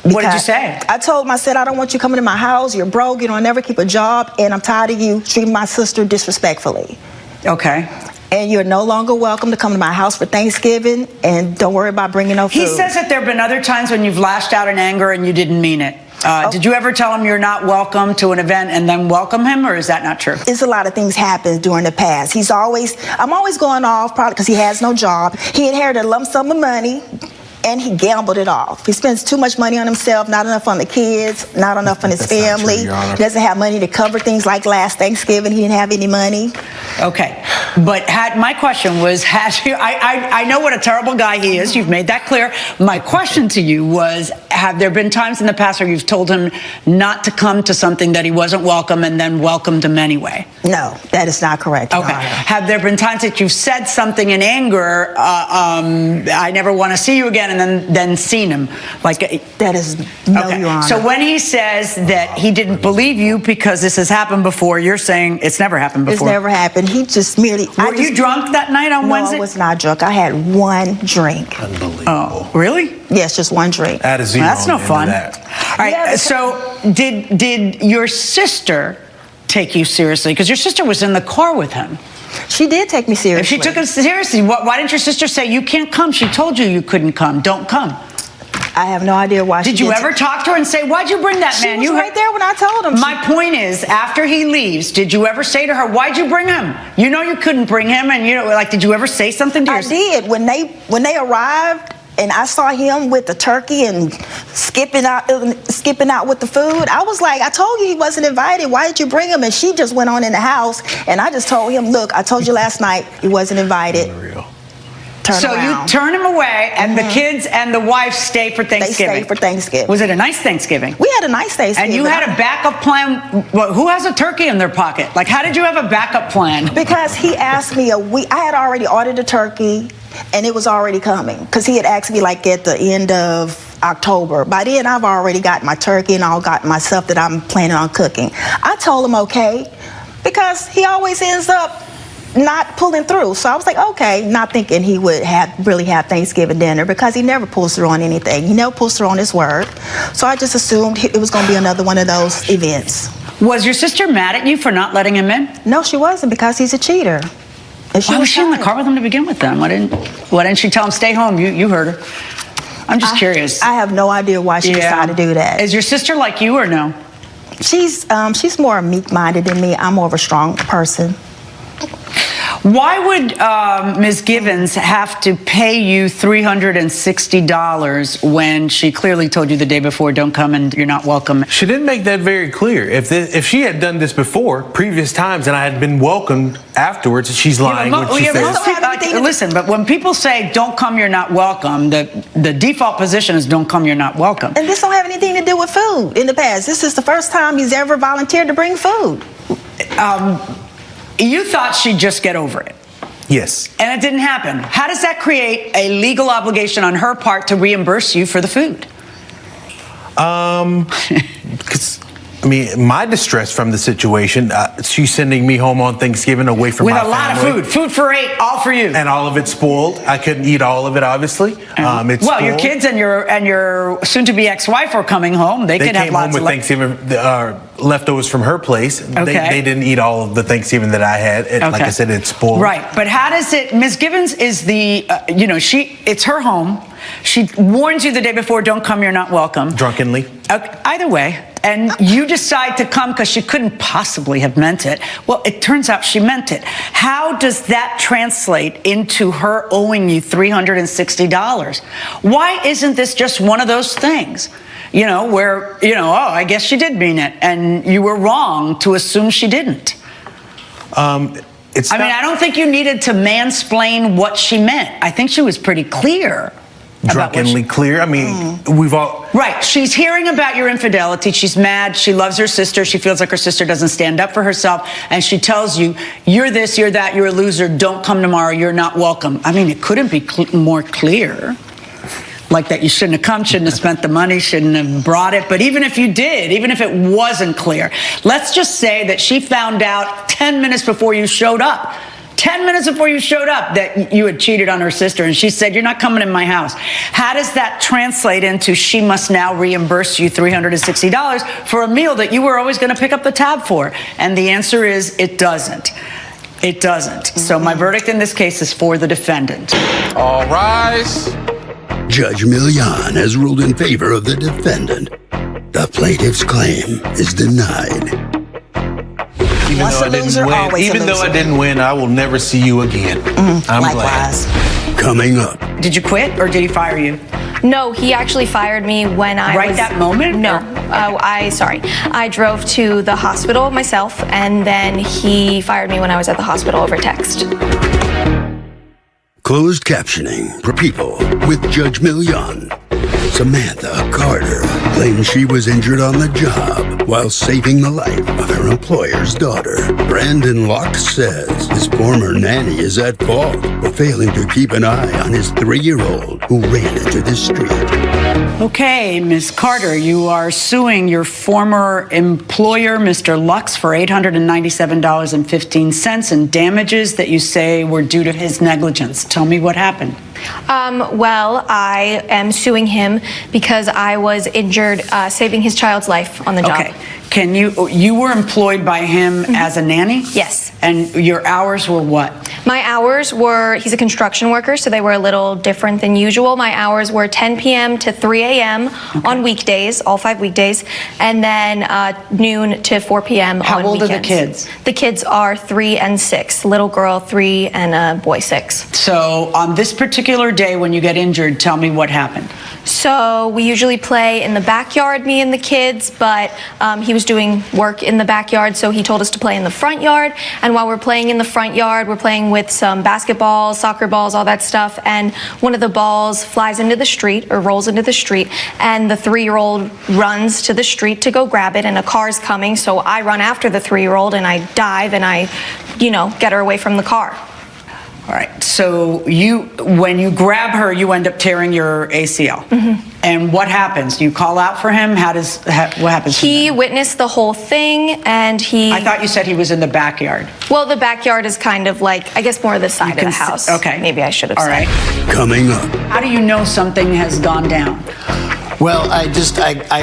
What did you say? I told him, I said, I don't want you coming to my house, you're broke, you don't never keep a job, and I'm tired of you treating my sister disrespectfully. Okay. And you're no longer welcome to come to my house for Thanksgiving, and don't worry about bringing no food. He says that there have been other times when you've lashed out in anger and you didn't mean it. Did you ever tell him you're not welcome to an event and then welcome him, or is that not true? It's a lot of things happened during the past. I'm always going off, probably because he has no job. He inherited a lump sum of money, and he gambled it off. He spends too much money on himself, not enough on the kids, not enough on his family. He doesn't have money to cover things like last Thanksgiving. He didn't have any money. Okay, but my question was, I know what a terrible guy he is. You've made that clear. My question to you was, have there been times in the past where you've told him not to come to something that he wasn't welcome and then welcomed him anyway? No, that is not correct. Okay. Have there been times that you've said something in anger, I never want to see you again, and then seen him? That is no, Your Honor. So when he says that he didn't believe you because this has happened before, you're saying it's never happened before? It's never happened. He just merely... Were you drunk that night on Wednesday? No, I was not drunk. I had one drink. Unbelievable. Oh, really? Yes, just one drink. That is zero. Well, that's no fun. All right, Yeah, so did your sister take you seriously? Because your sister was in the car with him. She did take me seriously. If she took him seriously, why didn't your sister say, you can't come? She told you you couldn't come. Don't come. I have no idea why. Did you ever talk to her and say, "Why'd you bring that man?" She was right there when I told him. My point is, after he leaves, did you ever say to her, "Why'd you bring him? You know you couldn't bring him," and did you ever say something to her? I did when they arrived. And I saw him with the turkey and skipping out with the food. I was like, I told you he wasn't invited. Why did you bring him? And she just went on in the house, and I just told him, look, I told you last night he wasn't invited. So you turn him away, and the kids and the wife stay for Thanksgiving. They stay for Thanksgiving. Was it a nice Thanksgiving? We had a nice Thanksgiving. And you had a backup plan. Well, who has a turkey in their pocket? Like, how did you have a backup plan? Because he asked me a week. I had already ordered a turkey, and it was already coming. Because he had asked me like at the end of October. By then, I've already got my turkey and all got my stuff that I'm planning on cooking. I told him okay, because he always ends up not pulling through. So I was like, okay, not thinking he would really have Thanksgiving dinner, because he never pulls through on anything. He never pulls through on his word. So I just assumed it was going to be another one of those events. Was your sister mad at you for not letting him in? No, she wasn't, because he's a cheater. Why was she in the car with him to begin with then? Why didn't she tell him stay home? You heard her. I'm just curious. I have no idea why she decided to do that. Is your sister like you or no? She's more meek-minded than me. I'm more of a strong person. Why would Ms. Givens have to pay you $360 when she clearly told you the day before, don't come and you're not welcome? She didn't make that very clear. If she had done this before, previous times, and I had been welcomed afterwards, she's lying when she says. Listen, but when people say don't come, you're not welcome, the default position is don't come, you're not welcome. And this don't have anything to do with food in the past. This is the first time he's ever volunteered to bring food. You thought she'd just get over it. Yes. And it didn't happen. How does that create a legal obligation on her part to reimburse you for the food? Because, I mean, my distress from the situation, she's sending me home on Thanksgiving away from my family. With a lot of food. Food for 8, all for you. And all of it spoiled. I couldn't eat all of it, obviously. It's well, spoiled. your kids and your soon-to-be ex-wife are coming home. They could have came lots home with Thanksgiving leftovers from her place. Okay. They didn't eat all of the Thanksgiving that I had. Like I said, it's spoiled. Right, but how does it? Ms. Givens is the, it's her home. She warns you the day before, don't come, you're not welcome. Drunkenly. Either way. And you decide to come because she couldn't possibly have meant it. Well, it turns out she meant it. How does that translate into her owing you $360? Why isn't this just one of those things? Where, I guess she did mean it, and you were wrong to assume she didn't. I don't think you needed to mansplain what she meant. I think she was pretty clear. Drunkenly clear. I mean, we've all... Right. She's hearing about your infidelity. She's mad. She loves her sister. She feels like her sister doesn't stand up for herself. And she tells you, you're this, you're that, you're a loser. Don't come tomorrow. You're not welcome. I mean, it couldn't be more clear. Like that you shouldn't have come, shouldn't have spent the money, shouldn't have brought it. But even if you did, even if it wasn't clear, let's just say that she found out 10 minutes before you showed up. 10 minutes before you showed up that you had cheated on her sister, and she said, you're not coming in my house. How does that translate into she must now reimburse you $360 for a meal that you were always going to pick up the tab for? And the answer is it doesn't. It doesn't. So my verdict in this case is for the defendant. All rise. Judge Millian has ruled in favor of the defendant. The plaintiff's claim is denied. Even though I didn't win, I will never see you again. I'm Likewise. glad. Coming up. Did you quit or did he fire you? No, he actually fired me when I Right that moment? No, I drove to the hospital myself, and then he fired me when I was at the hospital over text. Closed captioning for people with Judge Millian. Samantha Carter claims she was injured on the job while saving the life of her employer's daughter. Brandon Locke says his former nanny is at fault for failing to keep an eye on his 3-year-old who ran into the street. Okay, Ms. Carter, you are suing your former employer, Mr. Lux, for $897.15 in damages that you say were due to his negligence. Tell me what happened. Well, I am suing him because I was injured saving his child's life on the job. Okay. You were employed by him as a nanny? Yes. And your hours were what? My hours were, he's a construction worker, so they were a little different than usual. My hours were 10 p.m. to 3 a.m. on weekdays, all 5 weekdays, and then noon to 4 p.m. on weekends. How old are the kids? The kids are 3 and 6. Little girl 3 and a boy 6. So on this particular day when you get injured, tell me what happened. So we usually play in the backyard, me and the kids, but he was doing work in the backyard, so he told us to play in the front yard. And while we're playing in the front yard, we're playing with some basketballs, soccer balls, all that stuff. And one of the balls flies into the street or rolls into the street, and the 3-year-old runs to the street to go grab it, and a car's coming. So I run after the 3-year-old and I dive and I, get her away from the car. All right, so when you grab her, you end up tearing your ACL. And what happens? Do you call out for him? What happens? He witnessed the whole thing, and I thought you said he was in the backyard. Well, the backyard is kind of like, I guess, more the side of the house. Okay. Maybe I should have All said. right. Coming up. How do you know something has gone down? Well, I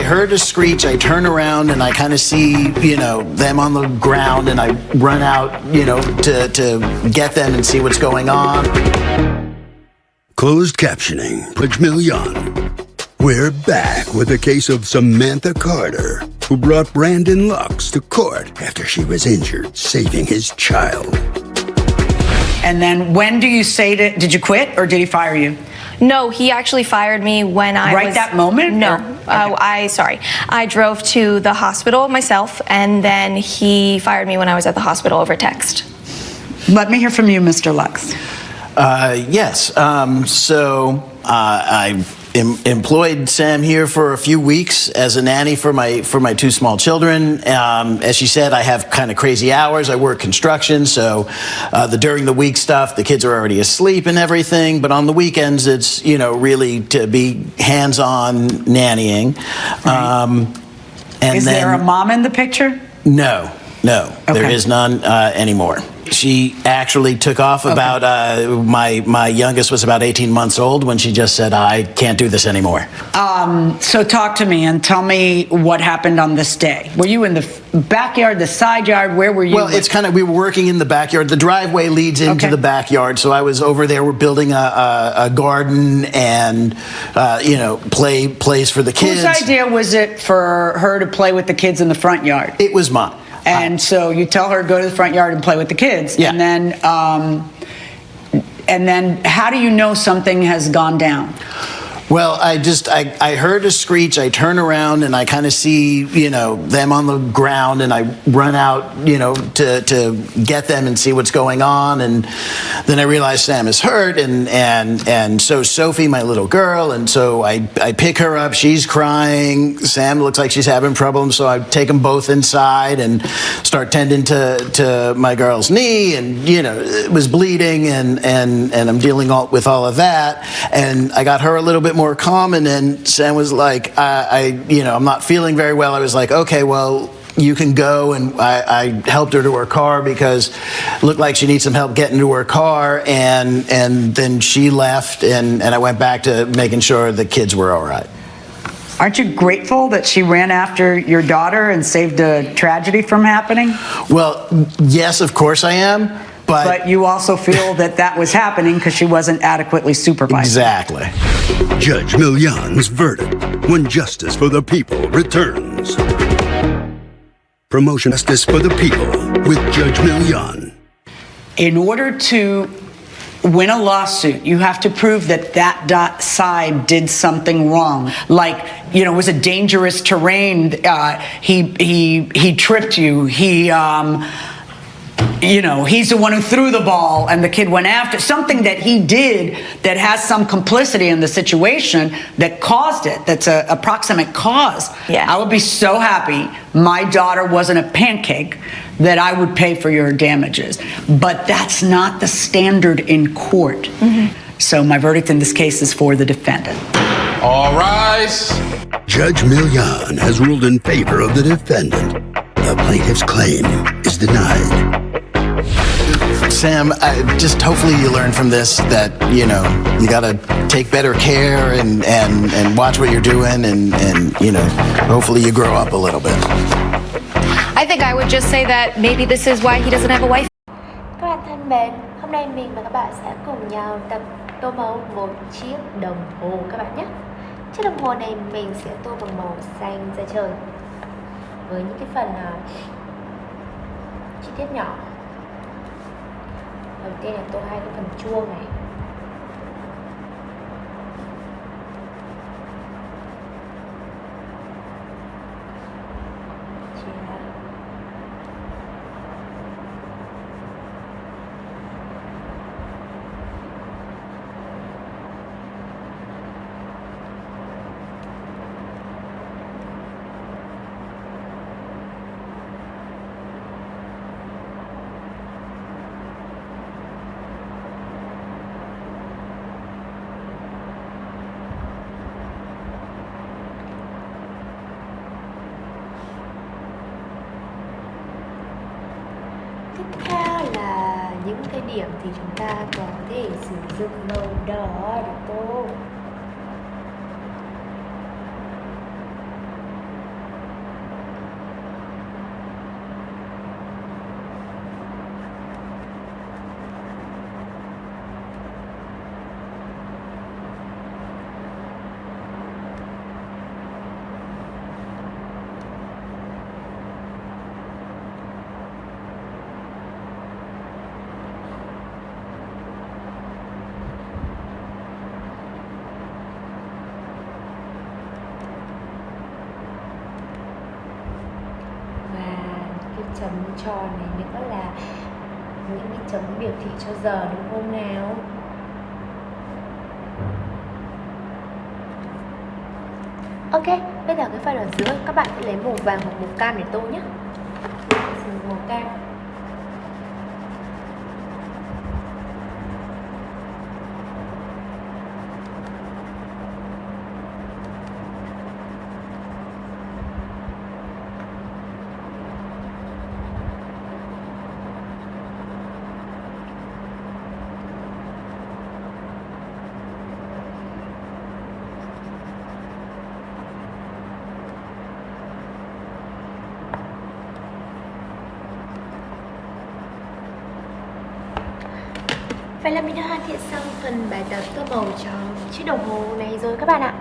heard a screech. I turn around and I kind of see, them on the ground, and I run out, to get them and see what's going on. Closed captioning. Judge Millian. We're back with a case of Samantha Carter, who brought Brandon Lux to court after she was injured, saving his child. And then when do you say did you quit or did he fire you? No, he actually fired me when I was... Right that moment? No. Okay. I drove to the hospital myself, and then he fired me when I was at the hospital over text. Let me hear from you, Mr. Lux. Yes. I employed Sam here for a few weeks as a nanny for my 2 small children. As she said, I have kind of crazy hours. I work construction, so during the week stuff, the kids are already asleep and everything. But on the weekends, it's really to be hands-on nannying. Right. Is there a mom in the picture? No. Okay. There is none anymore. She actually took off about, my youngest was about 18 months old when she just said, I can't do this anymore. So talk to me and tell me what happened on this day. Were you in the backyard, the side yard? Where were you? Well, it's kind of, we were working in the backyard. The driveway leads into the backyard. So I was over there. We're building a garden and, plays for the kids. Whose idea was it for her to play with the kids in the front yard? It was mine. And so you tell her to go to the front yard and play with the kids. Yeah. And then how do you know something has gone down? Well, I heard a screech. I turn around and I kind of see, them on the ground, and I run out, to get them and see what's going on. And then I realize Sam is hurt, and so Sophie, my little girl, and so I pick her up. She's crying. Sam looks like she's having problems, so I take them both inside and start tending to my girl's knee, and it was bleeding, and I'm dealing with all of that, and I got her a little bit more calm, and then Sam was like, I'm not feeling very well. I was like, okay, well, you can go, and I helped her to her car because it looked like she needs some help getting to her car, and then she left, and I went back to making sure the kids were all right. Aren't you grateful that she ran after your daughter and saved a tragedy from happening? Well, yes, of course I am. But you also feel that was happening because she wasn't adequately supervised. Exactly. Judge Millian's verdict when justice for the people returns. Promotion Justice for the People with Judge Millian. In order to win a lawsuit, you have to prove that side did something wrong. Like, it was a dangerous terrain. He tripped you. He's the one who threw the ball and the kid went after. Something that he did that has some complicity in the situation that caused it. That's a proximate cause. Yeah. I would be so happy my daughter wasn't a pancake that I would pay for your damages. But that's not the standard in court. So my verdict in this case is for the defendant. All rise. Judge Millian has ruled in favor of the defendant. The plaintiff's claim is denied. Sam, just hopefully you learn from this that, you gotta take better care and watch what you're doing, and hopefully you grow up a little bit. I think I would just say that maybe this is why he doesn't have a wife. Các bạn thân mến, hôm hôm nay mình và các bạn sẽ cùng nhau tập tô màu một chiếc đồng hồ các bạn nhé. Chiếc đồng hồ này mình sẽ tô bằng màu xanh da trời với những cái phần chi tiết nhỏ. Đầu tiên là tô hai cái phần chuông này. Tiếp theo là những cái điểm thì chúng ta có thể sử dụng màu đỏ để tô. Chấm tròn này nữa là những cái chấm biểu thị cho giờ đúng không nào? Ok, bây giờ cái phần ở giữa các bạn sẽ lấy màu vàng hoặc màu cam để tô nhé. Sử dụng màu cam. Vậy là mình đã hoàn thiện xong phần bài tập tô màu cho chiếc đồng hồ này rồi các bạn ạ.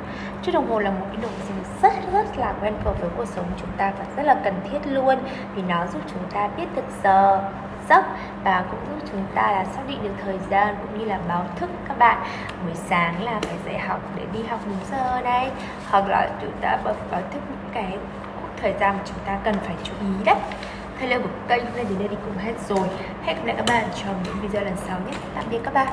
Chiếc đồng hồ là một cái đồ dùng rất là quen thuộc với cuộc sống chúng ta và rất là cần thiết luôn, vì nó giúp chúng ta biết được giờ giấc và cũng giúp chúng ta là xác định được thời gian cũng như là báo thức các bạn. Buổi sáng là phải dậy học để đi học đúng giờ này, hoặc là chúng ta bật báo thức những cái thời gian mà chúng ta cần phải chú ý đấy. Thời lượng của kênh hôm nay đến đây thì cũng hết rồi. Hẹn gặp lại các bạn trong những video lần sau nhé. Tạm biệt các bạn.